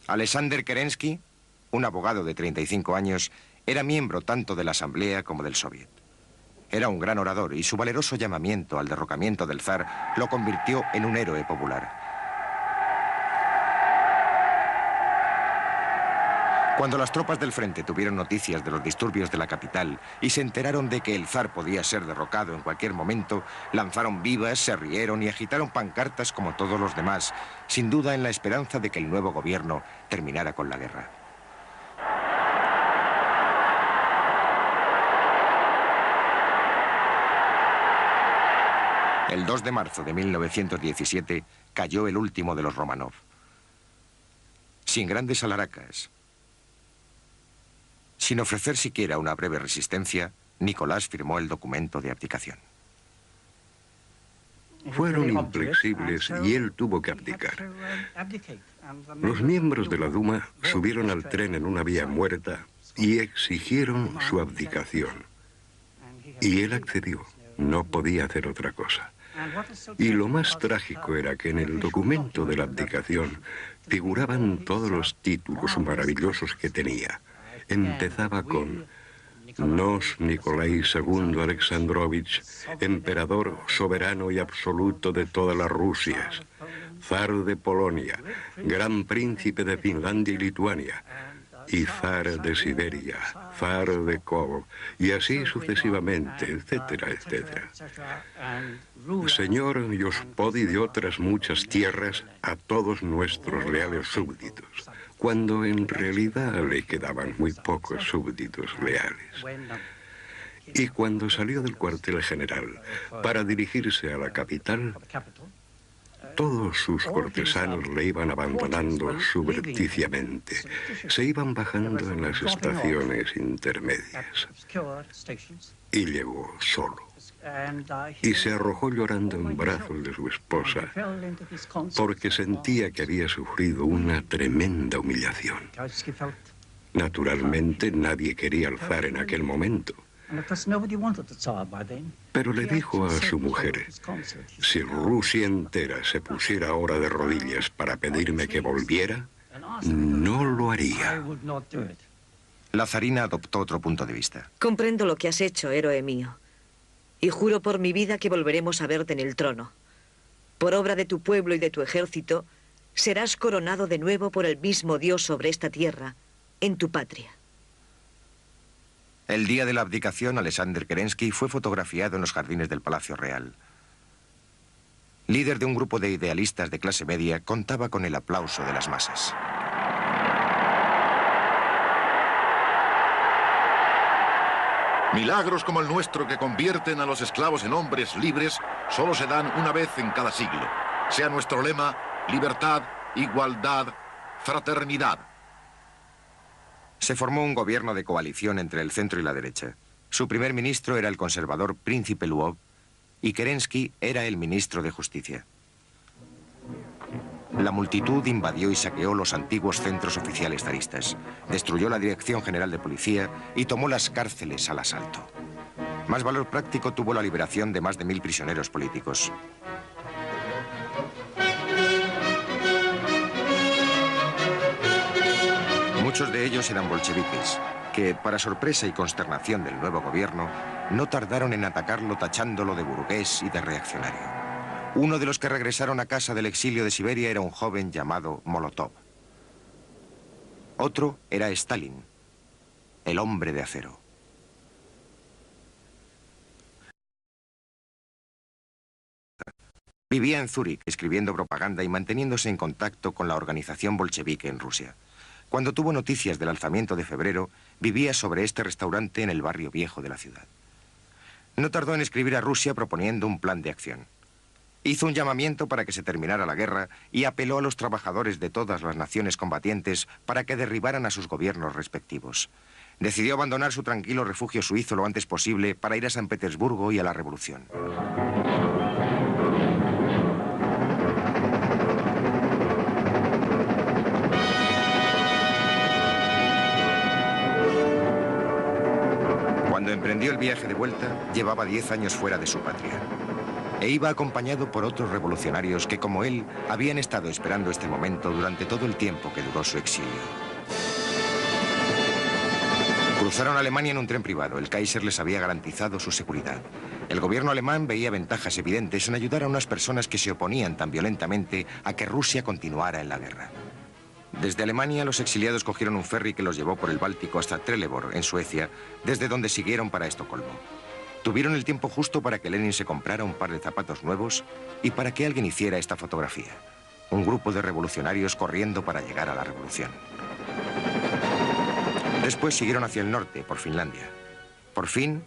Speaker 1: Alexander Kerensky, un abogado de 35 años, era miembro tanto de la Asamblea como del soviet. Era un gran orador y su valeroso llamamiento al derrocamiento del zar lo convirtió en un héroe popular. Cuando las tropas del frente tuvieron noticias de los disturbios de la capital y se enteraron de que el zar podía ser derrocado en cualquier momento, lanzaron vivas, se rieron y agitaron pancartas como todos los demás, sin duda en la esperanza de que el nuevo gobierno terminara con la guerra. El 2 de marzo de 1917 cayó el último de los Romanov. Sin grandes alaracas, sin ofrecer siquiera una breve resistencia, Nicolás firmó el documento de abdicación.
Speaker 4: Fueron inflexibles y él tuvo que abdicar. Los miembros de la Duma subieron al tren en una vía muerta y exigieron su abdicación. Y él accedió. No podía hacer otra cosa. Y lo más trágico era que en el documento de la abdicación figuraban todos los títulos maravillosos que tenía. Empezaba con Nos Nicolai II Alexandrovich, emperador soberano y absoluto de todas las Rusias, zar de Polonia, gran príncipe de Finlandia y Lituania, y zar de Siberia, zar de Kov, y así sucesivamente, etcétera, etcétera. Señor y ospodi de otras muchas tierras a todos nuestros leales súbditos, cuando en realidad le quedaban muy pocos súbditos leales. Y cuando salió del cuartel general para dirigirse a la capital, todos sus cortesanos le iban abandonando subrepticiamente. Se iban bajando en las estaciones intermedias. Y llegó solo. Y se arrojó llorando en brazos de su esposa porque sentía que había sufrido una tremenda humillación. Naturalmente, nadie quería al zar en aquel momento. Pero le dijo a su mujer, si Rusia entera se pusiera ahora de rodillas para pedirme que volviera, no lo haría.
Speaker 1: La zarina adoptó otro punto de vista.
Speaker 3: Comprendo lo que has hecho, héroe mío. Y juro por mi vida que volveremos a verte en el trono. Por obra de tu pueblo y de tu ejército, serás coronado de nuevo por el mismo Dios sobre esta tierra, en tu patria.
Speaker 1: El día de la abdicación, Alexander Kerensky fue fotografiado en los jardines del Palacio Real. Líder de un grupo de idealistas de clase media, contaba con el aplauso de las masas.
Speaker 7: Milagros como el nuestro que convierten a los esclavos en hombres libres solo se dan una vez en cada siglo. Sea nuestro lema libertad, igualdad, fraternidad.
Speaker 1: Se formó un gobierno de coalición entre el centro y la derecha. Su primer ministro era el conservador Príncipe Lvov y Kerensky era el ministro de Justicia. La multitud invadió y saqueó los antiguos centros oficiales zaristas, destruyó la Dirección General de Policía y tomó las cárceles al asalto. Más valor práctico tuvo la liberación de más de 1000 prisioneros políticos. Muchos de ellos eran bolcheviques, que, para sorpresa y consternación del nuevo gobierno, no tardaron en atacarlo tachándolo de burgués y de reaccionario. Uno de los que regresaron a casa del exilio de Siberia era un joven llamado Molotov. Otro era Stalin, el hombre de acero. Vivía en Zúrich, escribiendo propaganda y manteniéndose en contacto con la organización bolchevique en Rusia. Cuando tuvo noticias del alzamiento de febrero, vivía sobre este restaurante en el barrio viejo de la ciudad. No tardó en escribir a Rusia proponiendo un plan de acción. Hizo un llamamiento para que se terminara la guerra y apeló a los trabajadores de todas las naciones combatientes para que derribaran a sus gobiernos respectivos. Decidió abandonar su tranquilo refugio suizo lo antes posible para ir a San Petersburgo y a la revolución. Cuando emprendió el viaje de vuelta, llevaba 10 años fuera de su patria. E iba acompañado por otros revolucionarios que, como él, habían estado esperando este momento durante todo el tiempo que duró su exilio. Cruzaron Alemania en un tren privado. El Kaiser les había garantizado su seguridad. El gobierno alemán veía ventajas evidentes en ayudar a unas personas que se oponían tan violentamente a que Rusia continuara en la guerra. Desde Alemania, los exiliados cogieron un ferry que los llevó por el Báltico hasta Trelleborg, en Suecia, desde donde siguieron para Estocolmo. Tuvieron el tiempo justo para que Lenin se comprara un par de zapatos nuevos y para que alguien hiciera esta fotografía. Un grupo de revolucionarios corriendo para llegar a la revolución. Después siguieron hacia el norte, por Finlandia. Por fin,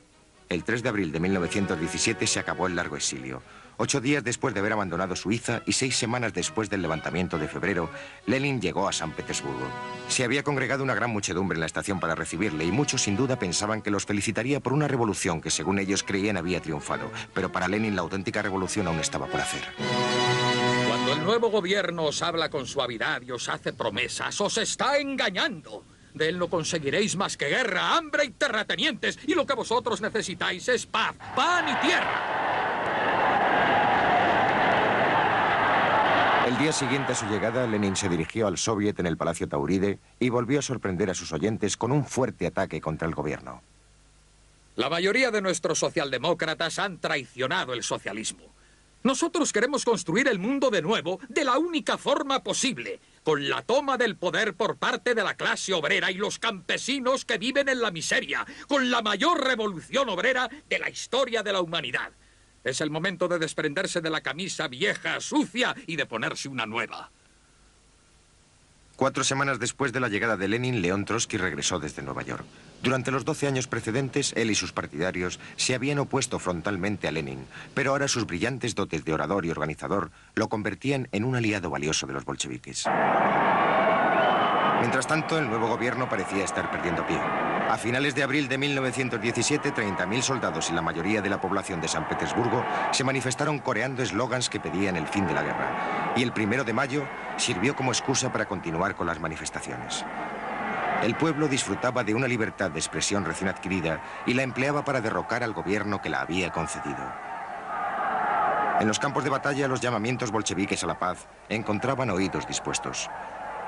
Speaker 1: el 3 de abril de 1917 se acabó el largo exilio. 8 días después de haber abandonado Suiza y 6 semanas después del levantamiento de febrero, Lenin llegó a San Petersburgo. Se había congregado una gran muchedumbre en la estación para recibirle y muchos sin duda pensaban que los felicitaría por una revolución que según ellos creían había triunfado. Pero para Lenin la auténtica revolución aún estaba por hacer.
Speaker 5: Cuando el nuevo gobierno os habla con suavidad y os hace promesas, os está engañando. De él no conseguiréis más que guerra, hambre y terratenientes. Y lo que vosotros necesitáis es paz, pan y tierra.
Speaker 1: El día siguiente a su llegada, Lenin se dirigió al Soviet en el Palacio Tauride y volvió a sorprender a sus oyentes con un fuerte ataque contra el gobierno.
Speaker 5: La mayoría de nuestros socialdemócratas han traicionado el socialismo. Nosotros queremos construir el mundo de nuevo de la única forma posible, con la toma del poder por parte de la clase obrera y los campesinos que viven en la miseria, con la mayor revolución obrera de la historia de la humanidad. Es el momento de desprenderse de la camisa vieja, sucia, y de ponerse una nueva.
Speaker 1: 4 semanas después de la llegada de Lenin, León Trotsky regresó desde Nueva York. Durante los 12 años precedentes, él y sus partidarios se habían opuesto frontalmente a Lenin, pero ahora sus brillantes dotes de orador y organizador lo convertían en un aliado valioso de los bolcheviques. Mientras tanto, el nuevo gobierno parecía estar perdiendo pie. A finales de abril de 1917, 30.000 soldados y la mayoría de la población de San Petersburgo se manifestaron coreando eslogans que pedían el fin de la guerra. Y el 1 de mayo sirvió como excusa para continuar con las manifestaciones. El pueblo disfrutaba de una libertad de expresión recién adquirida y la empleaba para derrocar al gobierno que la había concedido. En los campos de batalla, los llamamientos bolcheviques a la paz encontraban oídos dispuestos.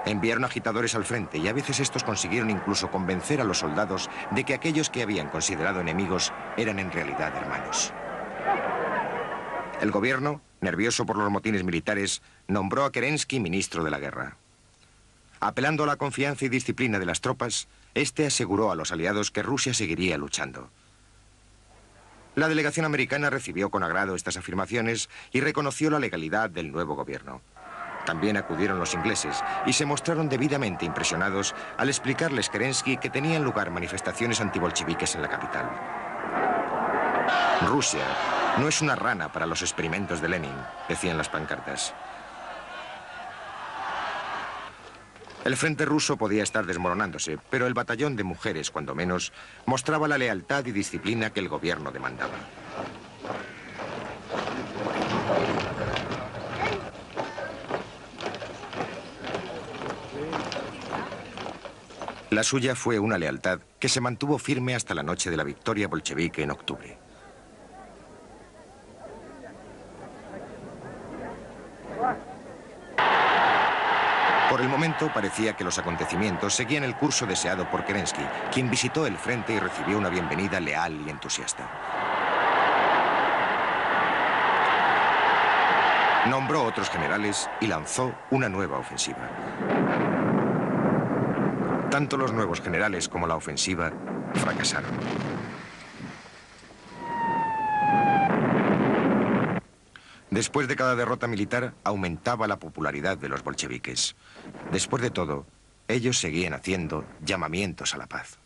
Speaker 1: Enviaron agitadores al frente y a veces estos consiguieron incluso convencer a los soldados de que aquellos que habían considerado enemigos eran en realidad hermanos. El gobierno, nervioso por los motines militares, nombró a Kerensky ministro de la guerra. Apelando a la confianza y disciplina de las tropas, este aseguró a los aliados que Rusia seguiría luchando. La delegación americana recibió con agrado estas afirmaciones y reconoció la legalidad del nuevo gobierno. También acudieron los ingleses y se mostraron debidamente impresionados al explicarles Kerensky que tenían lugar manifestaciones antibolcheviques en la capital. Rusia no es una rana para los experimentos de Lenin, decían las pancartas. El frente ruso podía estar desmoronándose, pero el batallón de mujeres, cuando menos, mostraba la lealtad y disciplina que el gobierno demandaba. La suya fue una lealtad que se mantuvo firme hasta la noche de la victoria bolchevique en octubre. Por el momento parecía que los acontecimientos seguían el curso deseado por Kerensky, quien visitó el frente y recibió una bienvenida leal y entusiasta. Nombró otros generales y lanzó una nueva ofensiva. Tanto los nuevos generales como la ofensiva fracasaron. Después de cada derrota militar, aumentaba la popularidad de los bolcheviques. Después de todo, ellos seguían haciendo llamamientos a la paz.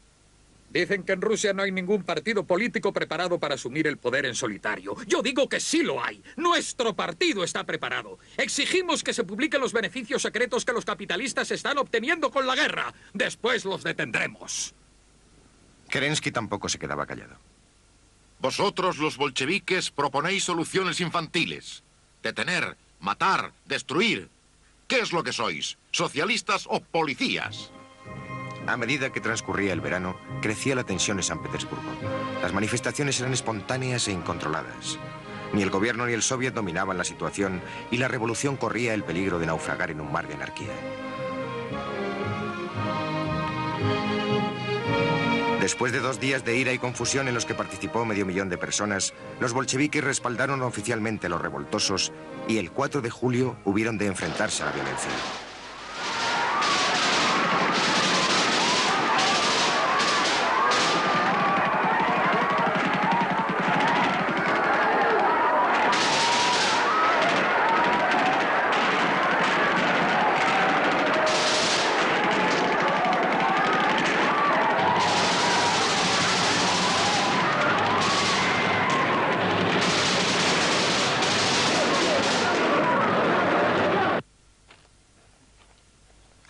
Speaker 5: Dicen que en Rusia no hay ningún partido político preparado para asumir el poder en solitario. Yo digo que sí lo hay. Nuestro partido está preparado. Exigimos que se publiquen los beneficios secretos que los capitalistas están obteniendo con la guerra. Después los detendremos.
Speaker 1: Kerensky tampoco se quedaba callado.
Speaker 7: Vosotros, los bolcheviques, proponéis soluciones infantiles. Detener, matar, destruir. ¿Qué es lo que sois? ¿Socialistas o policías?
Speaker 1: A medida que transcurría el verano, crecía la tensión en San Petersburgo. Las manifestaciones eran espontáneas e incontroladas. Ni el gobierno ni el soviet dominaban la situación y la revolución corría el peligro de naufragar en un mar de anarquía. Después de 2 días de ira y confusión en los que participó 500.000 de personas, los bolcheviques respaldaron oficialmente a los revoltosos y el 4 de julio hubieron de enfrentarse a la violencia.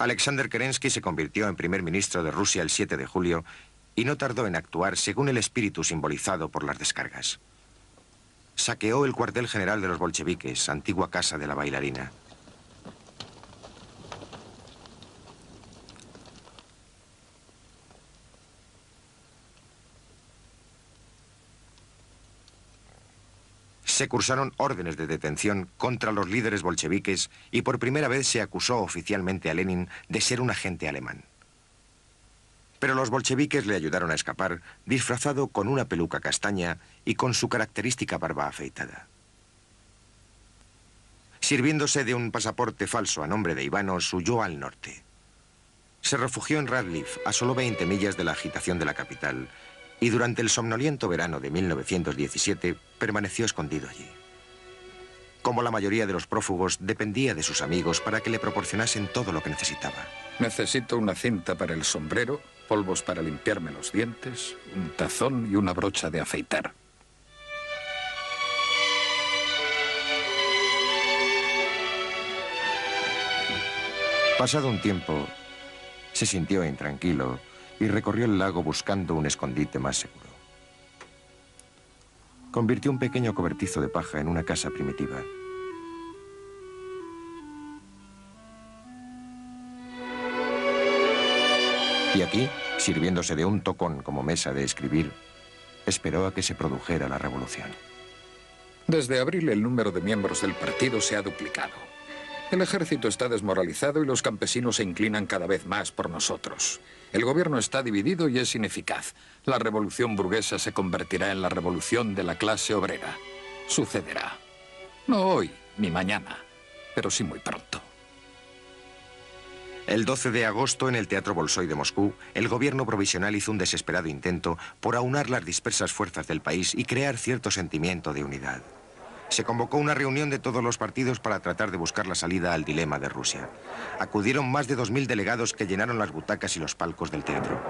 Speaker 1: Alexander Kerensky se convirtió en primer ministro de Rusia el 7 de julio y no tardó en actuar según el espíritu simbolizado por las descargas. Saqueó el cuartel general de los bolcheviques, antigua casa de la bailarina. Se cursaron órdenes de detención contra los líderes bolcheviques y por primera vez se acusó oficialmente a Lenin de ser un agente alemán. Pero los bolcheviques le ayudaron a escapar, disfrazado con una peluca castaña y con su característica barba afeitada. Sirviéndose de un pasaporte falso a nombre de Ivanov, huyó al norte. Se refugió en Radliv, a solo 20 millas de la agitación de la capital, y durante el somnoliento verano de 1917 permaneció escondido allí. Como la mayoría de los prófugos, dependía de sus amigos para que le proporcionasen todo lo que necesitaba.
Speaker 5: Necesito una cinta para el sombrero, polvos para limpiarme los dientes, un tazón y una brocha de afeitar.
Speaker 1: Pasado un tiempo, se sintió intranquilo y recorrió el lago buscando un escondite más seguro. Convirtió un pequeño cobertizo de paja en una casa primitiva. Y aquí, sirviéndose de un tocón como mesa de escribir, esperó a que se produjera la revolución.
Speaker 5: Desde abril el número de miembros del partido se ha duplicado. El ejército está desmoralizado y los campesinos se inclinan cada vez más por nosotros. El gobierno está dividido y es ineficaz. La revolución burguesa se convertirá en la revolución de la clase obrera. Sucederá. No hoy ni mañana, pero sí muy pronto.
Speaker 1: El 12 de agosto, en el Teatro Bolshoi de Moscú, el gobierno provisional hizo un desesperado intento por aunar las dispersas fuerzas del país y crear cierto sentimiento de unidad. Se convocó una reunión de todos los partidos para tratar de buscar la salida al dilema de Rusia. Acudieron más de 2000 delegados que llenaron las butacas y los palcos del teatro.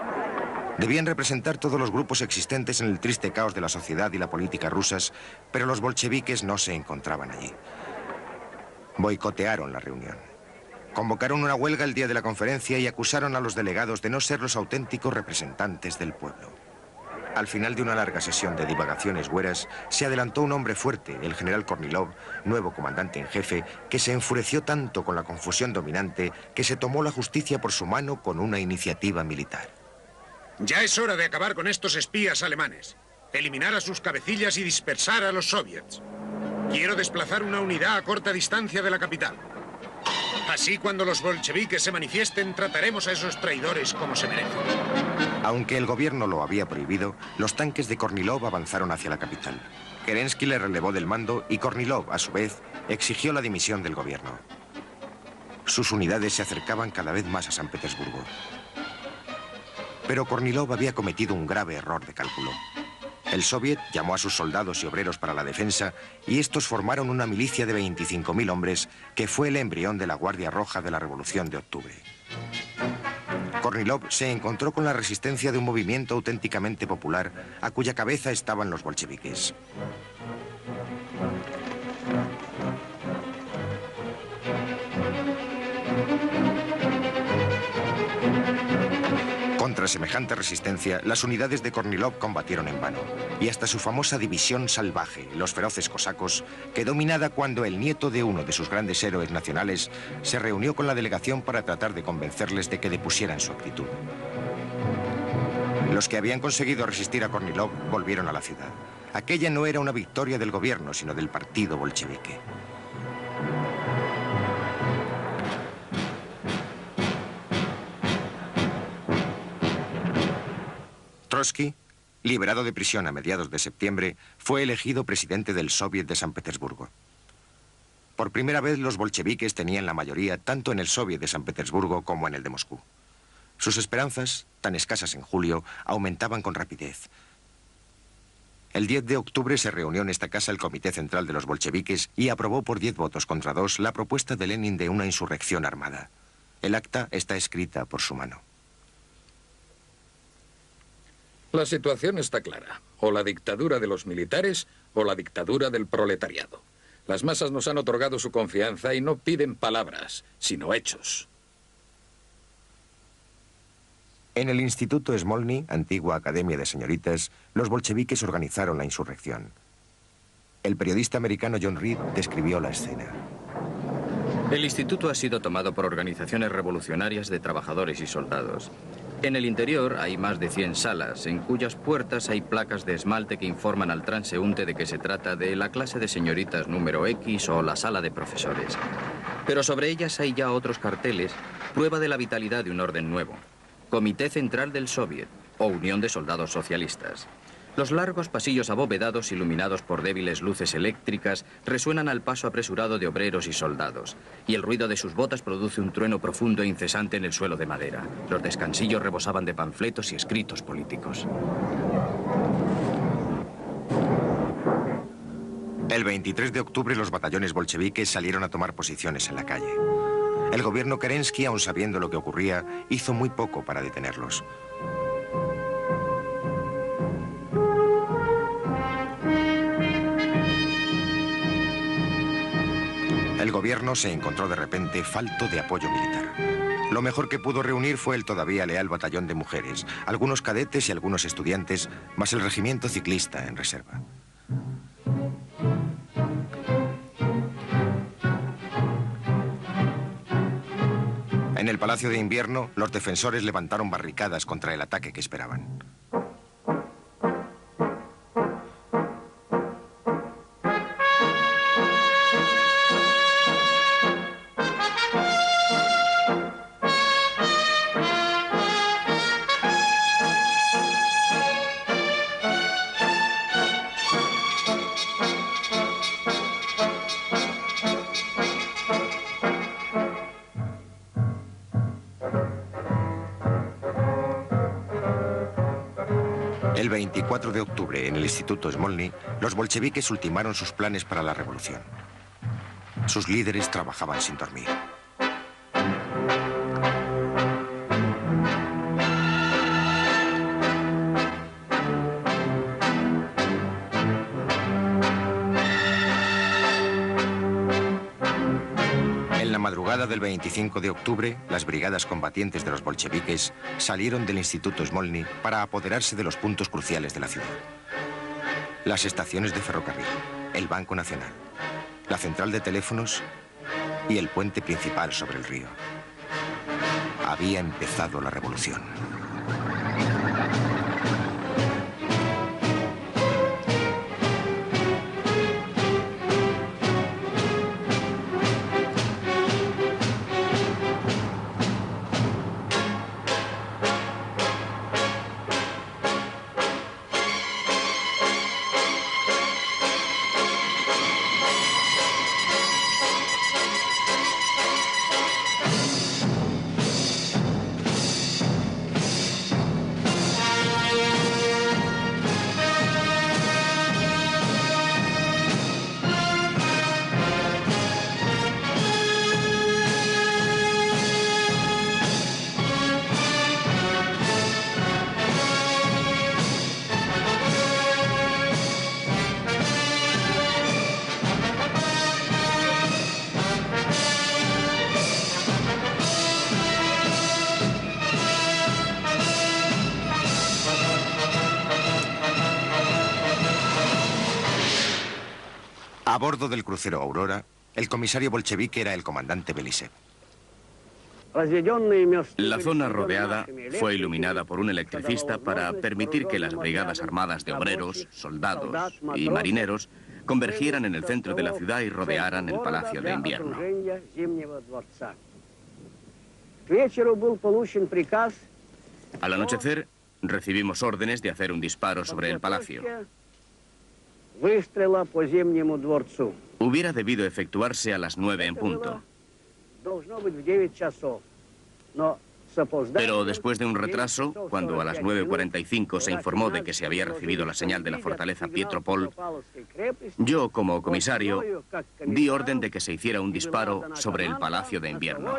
Speaker 1: Debían representar todos los grupos existentes en el triste caos de la sociedad y la política rusas, pero los bolcheviques no se encontraban allí. Boicotearon la reunión. Convocaron una huelga el día de la conferencia y acusaron a los delegados de no ser los auténticos representantes del pueblo. Al final de una larga sesión de divagaciones hueras, se adelantó un hombre fuerte, el general Kornilov, nuevo comandante en jefe, que se enfureció tanto con la confusión dominante que se tomó la justicia por su mano con una iniciativa militar.
Speaker 11: Ya es hora de acabar con estos espías alemanes, eliminar a sus cabecillas y dispersar a los soviets. Quiero desplazar una unidad a corta distancia de la capital. Así, cuando los bolcheviques se manifiesten, trataremos a esos traidores como se merecen.
Speaker 1: Aunque el gobierno lo había prohibido, los tanques de Kornilov avanzaron hacia la capital. Kerensky le relevó del mando y Kornilov, a su vez, exigió la dimisión del gobierno. Sus unidades se acercaban cada vez más a San Petersburgo. Pero Kornilov había cometido un grave error de cálculo. El soviet llamó a sus soldados y obreros para la defensa y estos formaron una milicia de 25.000 hombres que fue el embrión de la Guardia Roja de la Revolución de Octubre. Kornilov se encontró con la resistencia de un movimiento auténticamente popular a cuya cabeza estaban los bolcheviques. Contra semejante resistencia, las unidades de Kornilov combatieron en vano. Y hasta su famosa división salvaje, los feroces cosacos, quedó minada cuando el nieto de uno de sus grandes héroes nacionales se reunió con la delegación para tratar de convencerles de que depusieran su actitud. Los que habían conseguido resistir a Kornilov volvieron a la ciudad. Aquella no era una victoria del gobierno, sino del partido bolchevique. Trotsky, liberado de prisión a mediados de septiembre, fue elegido presidente del Soviet de San Petersburgo. Por primera vez los bolcheviques tenían la mayoría tanto en el Soviet de San Petersburgo como en el de Moscú. Sus esperanzas, tan escasas en julio, aumentaban con rapidez. El 10 de octubre se reunió en esta casa el Comité Central de los bolcheviques y aprobó por 10 votos contra 2 la propuesta de Lenin de una insurrección armada. El acta está escrita por su mano.
Speaker 5: La situación está clara. O la dictadura de los militares o la dictadura del proletariado. Las masas nos han otorgado su confianza y no piden palabras, sino hechos.
Speaker 1: En el Instituto Smolny, antigua academia de señoritas, los bolcheviques organizaron la insurrección. El periodista americano John Reed describió la escena.
Speaker 2: El instituto ha sido tomado por organizaciones revolucionarias de trabajadores y soldados. En el interior hay más de 100 salas, en cuyas puertas hay placas de esmalte que informan al transeúnte de que se trata de la clase de señoritas número X o la sala de profesores. Pero sobre ellas hay ya otros carteles, prueba de la vitalidad de un orden nuevo. Comité Central del Soviet o Unión de Soldados Socialistas. Los largos pasillos abovedados, iluminados por débiles luces eléctricas, resuenan al paso apresurado de obreros y soldados, y el ruido de sus botas produce un trueno profundo e incesante en el suelo de madera. Los descansillos rebosaban de panfletos y escritos políticos.
Speaker 1: El 23 de octubre los batallones bolcheviques salieron a tomar posiciones en la calle. El gobierno Kerensky, aun sabiendo lo que ocurría, hizo muy poco para detenerlos. El gobierno se encontró de repente falto de apoyo militar. Lo mejor que pudo reunir fue el todavía leal batallón de mujeres, algunos cadetes y algunos estudiantes, más el regimiento ciclista en reserva. En el Palacio de Invierno, los defensores levantaron barricadas contra el ataque que esperaban. El 24 de octubre, en el Instituto Smolny, los bolcheviques ultimaron sus planes para la revolución. Sus líderes trabajaban sin dormir. En la madrugada del 25 de octubre, las brigadas combatientes de los bolcheviques salieron del Instituto Smolny para apoderarse de los puntos cruciales de la ciudad. Las estaciones de ferrocarril, el Banco Nacional, la central de teléfonos y el puente principal sobre el río. Había empezado la revolución. A bordo del crucero Aurora, el comisario bolchevique era el comandante Belisev.
Speaker 8: La zona rodeada fue iluminada por un electricista para permitir que las brigadas armadas de obreros, soldados y marineros convergieran en el centro de la ciudad y rodearan el Palacio de Invierno. Al anochecer, recibimos órdenes de hacer un disparo sobre el palacio. Hubiera debido efectuarse a las 9 en punto. Pero después de un retraso, cuando a las 9:45 se informó de que se había recibido la señal de la fortaleza Pietropol, yo, como comisario, di orden de que se hiciera un disparo sobre el Palacio de Invierno.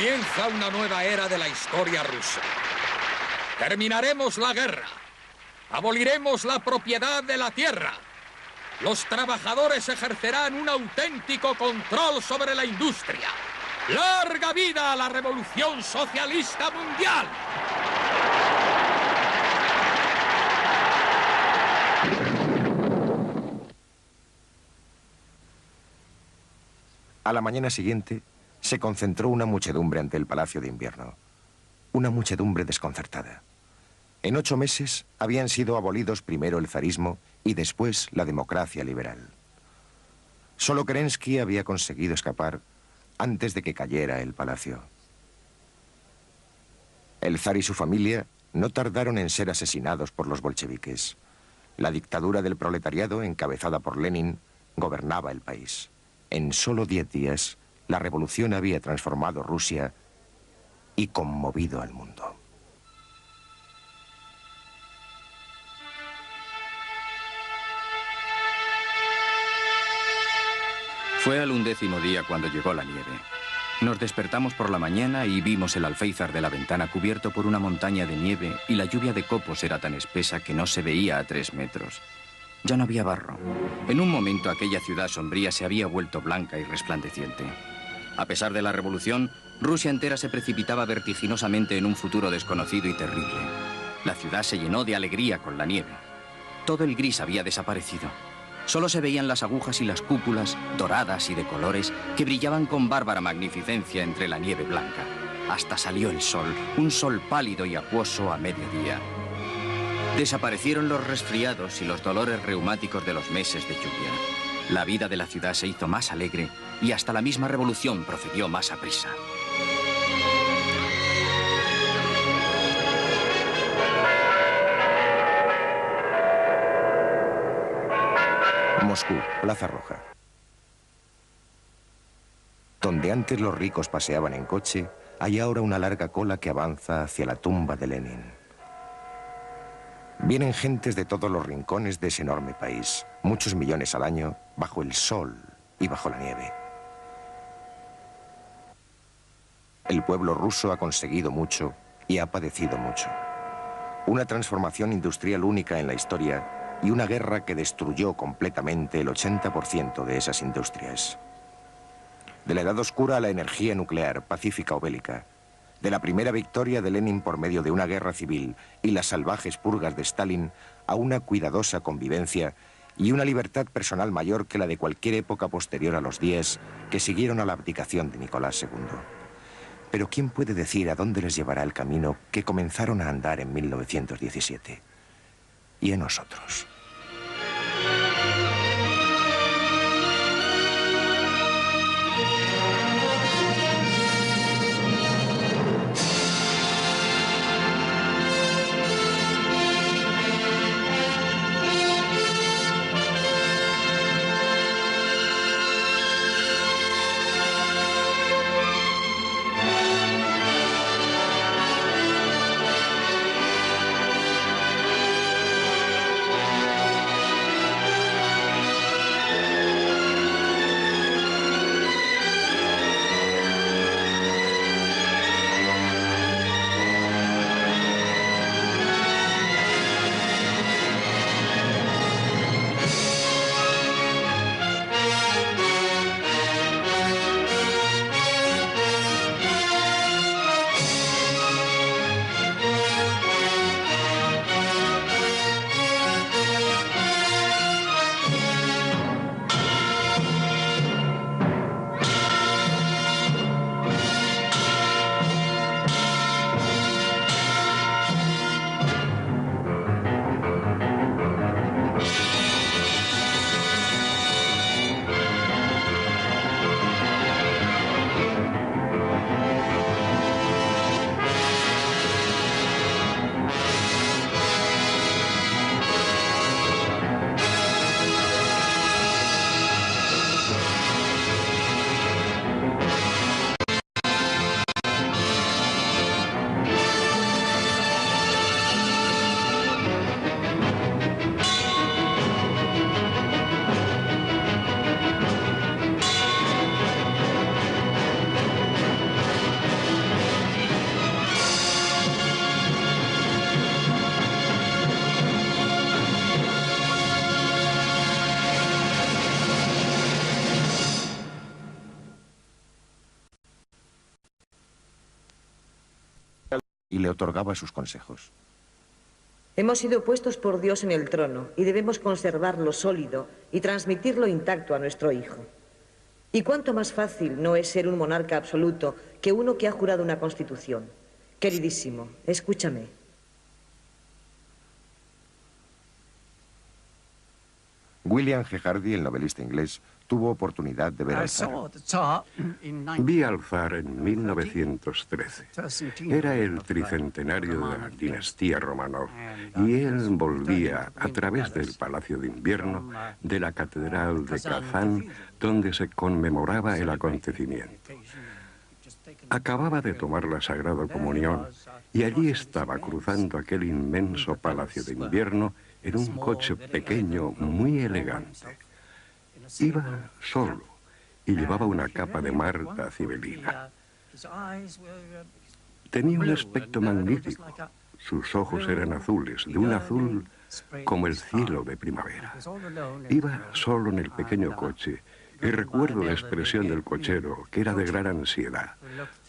Speaker 5: Comienza una nueva era de la historia rusa. Terminaremos la guerra. Aboliremos la propiedad de la tierra. Los trabajadores ejercerán un auténtico control sobre la industria. ¡Larga vida a la revolución socialista mundial!
Speaker 1: A la mañana siguiente, se concentró una muchedumbre ante el Palacio de Invierno. Una muchedumbre desconcertada. En 8 meses habían sido abolidos primero el zarismo y después la democracia liberal. Solo Kerensky había conseguido escapar antes de que cayera el palacio. El zar y su familia no tardaron en ser asesinados por los bolcheviques. La dictadura del proletariado, encabezada por Lenin, gobernaba el país. En solo 10 días, la revolución había transformado Rusia y conmovido al mundo.
Speaker 8: Fue al 11º día cuando llegó la nieve. Nos despertamos por la mañana y vimos el alféizar de la ventana cubierto por una montaña de nieve y la lluvia de copos era tan espesa que no se veía a 3 metros. Ya no había barro. En un momento aquella ciudad sombría se había vuelto blanca y resplandeciente. A pesar de la revolución, Rusia entera se precipitaba vertiginosamente en un futuro desconocido y terrible. La ciudad se llenó de alegría con la nieve. Todo el gris había desaparecido. Solo se veían las agujas y las cúpulas, doradas y de colores, que brillaban con bárbara magnificencia entre la nieve blanca. Hasta salió el sol, un sol pálido y acuoso a mediodía. Desaparecieron los resfriados y los dolores reumáticos de los meses de lluvia. La vida de la ciudad se hizo más alegre y hasta la misma revolución procedió más aprisa.
Speaker 1: Moscú, Plaza Roja. Donde antes los ricos paseaban en coche, hay ahora una larga cola que avanza hacia la tumba de Lenin. Vienen gentes de todos los rincones de ese enorme país, muchos millones al año, bajo el sol y bajo la nieve. El pueblo ruso ha conseguido mucho y ha padecido mucho. Una transformación industrial única en la historia y una guerra que destruyó completamente el 80% de esas industrias. De la Edad Oscura a la energía nuclear, pacífica o bélica, de la primera victoria de Lenin por medio de una guerra civil y las salvajes purgas de Stalin a una cuidadosa convivencia y una libertad personal mayor que la de cualquier época posterior a los días que siguieron a la abdicación de Nicolás II. Pero ¿quién puede decir a dónde les llevará el camino que comenzaron a andar en 1917? Y a nosotros. y le otorgaba sus consejos.
Speaker 3: Hemos sido puestos por Dios en el trono y debemos conservarlo sólido y transmitirlo intacto a nuestro hijo. ¿Y cuánto más fácil no es ser un monarca absoluto que uno que ha jurado una constitución? Queridísimo, escúchame.
Speaker 1: William G. Hardy, el novelista inglés, tuvo oportunidad de ver al zar.
Speaker 4: Vi al zar en 1913. Era el tricentenario de la dinastía Romanov y él volvía a través del Palacio de Invierno de la Catedral de Kazán, donde se conmemoraba el acontecimiento. Acababa de tomar la Sagrada Comunión y allí estaba cruzando aquel inmenso Palacio de Invierno en un coche pequeño muy elegante. Iba solo y llevaba una capa de Marta cibelina. Tenía un aspecto magnífico. Sus ojos eran azules, de un azul como el cielo de primavera. Iba solo en el pequeño coche y recuerdo la expresión del cochero, que era de gran ansiedad,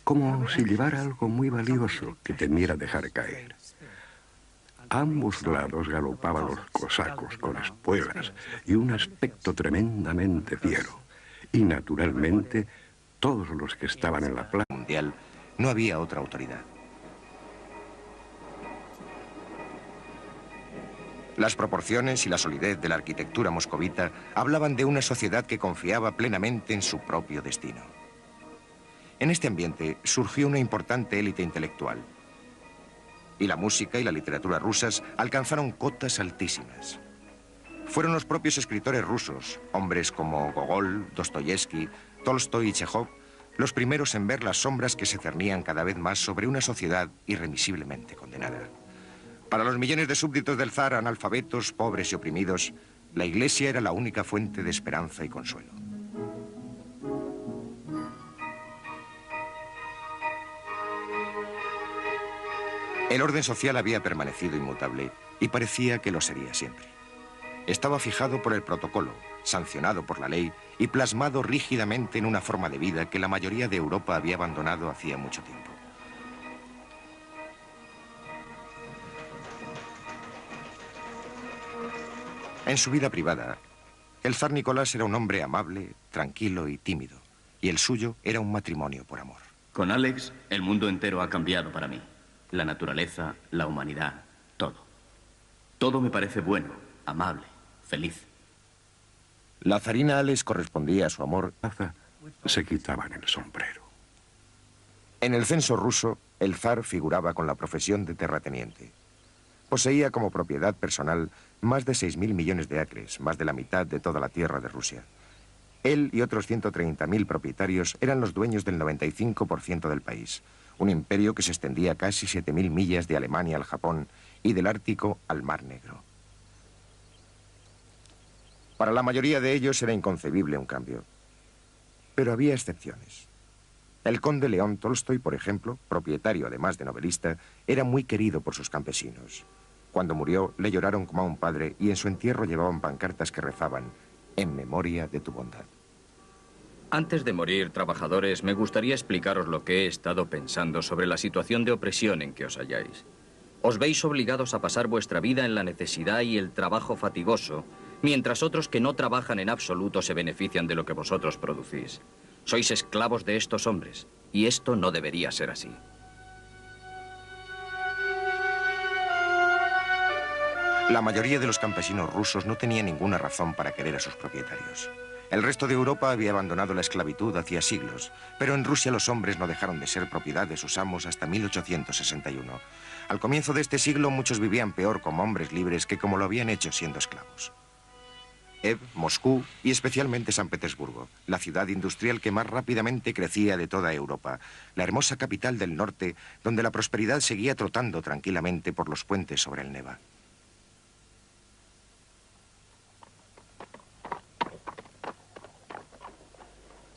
Speaker 4: como si llevara algo muy valioso que temiera dejar caer. A ambos lados galopaban los cosacos con espuelas y un aspecto tremendamente fiero. Y naturalmente, todos los que estaban en la plaza
Speaker 1: mundial, no había otra autoridad. Las proporciones y la solidez de la arquitectura moscovita hablaban de una sociedad que confiaba plenamente en su propio destino. En este ambiente surgió una importante élite intelectual. Y la música y la literatura rusas alcanzaron cotas altísimas. Fueron los propios escritores rusos, hombres como Gogol, Dostoyevsky, Tolstoy y Chekhov, los primeros en ver las sombras que se cernían cada vez más sobre una sociedad irremisiblemente condenada. Para los millones de súbditos del zar, analfabetos, pobres y oprimidos, la Iglesia era la única fuente de esperanza y consuelo. El orden social había permanecido inmutable y parecía que lo sería siempre. Estaba fijado por el protocolo, sancionado por la ley y plasmado rígidamente en una forma de vida que la mayoría de Europa había abandonado hacía mucho tiempo. En su vida privada, el zar Nicolás era un hombre amable, tranquilo y tímido, y el suyo era un matrimonio por amor.
Speaker 8: Con Alex, el mundo entero ha cambiado para mí. La naturaleza, la humanidad, todo. Todo me parece bueno, amable, feliz.
Speaker 1: La zarina Alex correspondía a su amor.
Speaker 4: Se quitaban el sombrero.
Speaker 1: En el censo ruso, el zar figuraba con la profesión de terrateniente. Poseía como propiedad personal más de 6.000 millones de acres, más de la mitad de toda la tierra de Rusia. Él y otros 130.000 propietarios eran los dueños del 95% del país. Un imperio que se extendía casi 7.000 millas de Alemania al Japón y del Ártico al Mar Negro. Para la mayoría de ellos era inconcebible un cambio. Pero había excepciones. El conde León Tolstoy, por ejemplo, propietario además de novelista, era muy querido por sus campesinos. Cuando murió, le lloraron como a un padre y en su entierro llevaban pancartas que rezaban: en memoria de tu bondad.
Speaker 2: Antes de morir, trabajadores, me gustaría explicaros lo que he estado pensando sobre la situación de opresión en que os halláis. Os veis obligados a pasar vuestra vida en la necesidad y el trabajo fatigoso, mientras otros que no trabajan en absoluto se benefician de lo que vosotros producís. Sois esclavos de estos hombres, y esto no debería ser así.
Speaker 1: La mayoría de los campesinos rusos no tenía ninguna razón para querer a sus propietarios. El resto de Europa había abandonado la esclavitud hacía siglos, pero en Rusia los hombres no dejaron de ser propiedad de sus amos hasta 1861. Al comienzo de este siglo muchos vivían peor como hombres libres que como lo habían hecho siendo esclavos. Ev, Moscú y especialmente San Petersburgo, la ciudad industrial que más rápidamente crecía de toda Europa, la hermosa capital del norte, donde la prosperidad seguía trotando tranquilamente por los puentes sobre el Neva.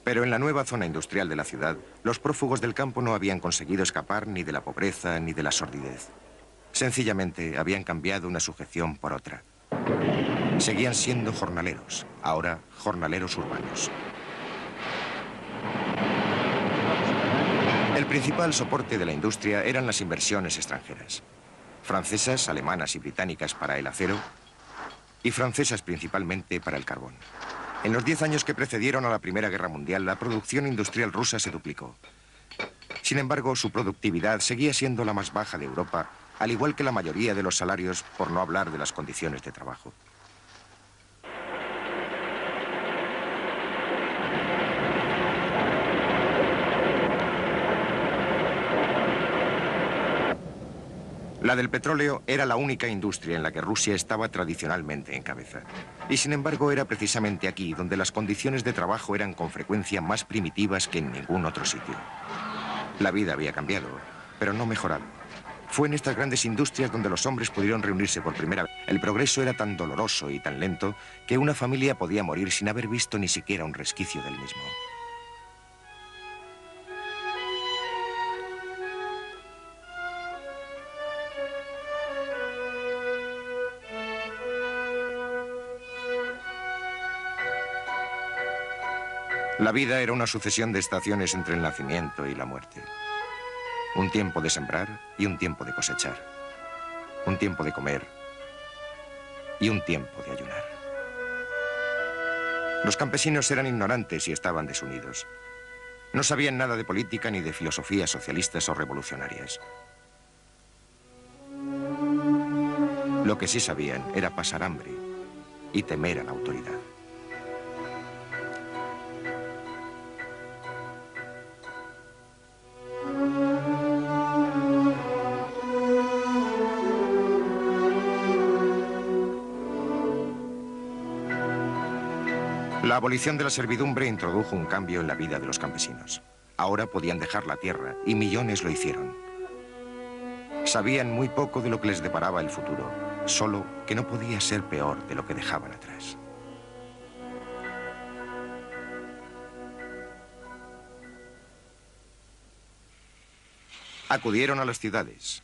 Speaker 1: Pero en la nueva zona industrial de la ciudad, los prófugos del campo no habían conseguido escapar ni de la pobreza ni de la sordidez. Sencillamente habían cambiado una sujeción por otra. Seguían siendo jornaleros, ahora jornaleros urbanos. El principal soporte de la industria eran las inversiones extranjeras. Francesas, alemanas y británicas para el acero y francesas principalmente para el carbón. En los 10 años que precedieron a la Primera Guerra Mundial, la producción industrial rusa se duplicó. Sin embargo, su productividad seguía siendo la más baja de Europa, al igual que la mayoría de los salarios, por no hablar de las condiciones de trabajo. La del petróleo era la única industria en la que Rusia estaba tradicionalmente en cabeza. Y sin embargo era precisamente aquí donde las condiciones de trabajo eran con frecuencia más primitivas que en ningún otro sitio. La vida había cambiado, pero no mejorado. Fue en estas grandes industrias donde los hombres pudieron reunirse por primera vez. El progreso era tan doloroso y tan lento que una familia podía morir sin haber visto ni siquiera un resquicio del mismo. La vida era una sucesión de estaciones entre el nacimiento y la muerte. Un tiempo de sembrar y un tiempo de cosechar. Un tiempo de comer y un tiempo de ayunar. Los campesinos eran ignorantes y estaban desunidos. No sabían nada de política ni de filosofías socialistas o revolucionarias. Lo que sí sabían era pasar hambre y temer a la autoridad. La abolición de la servidumbre introdujo un cambio en la vida de los campesinos. Ahora podían dejar la tierra, y millones lo hicieron. Sabían muy poco de lo que les deparaba el futuro, solo que no podía ser peor de lo que dejaban atrás. Acudieron a las ciudades.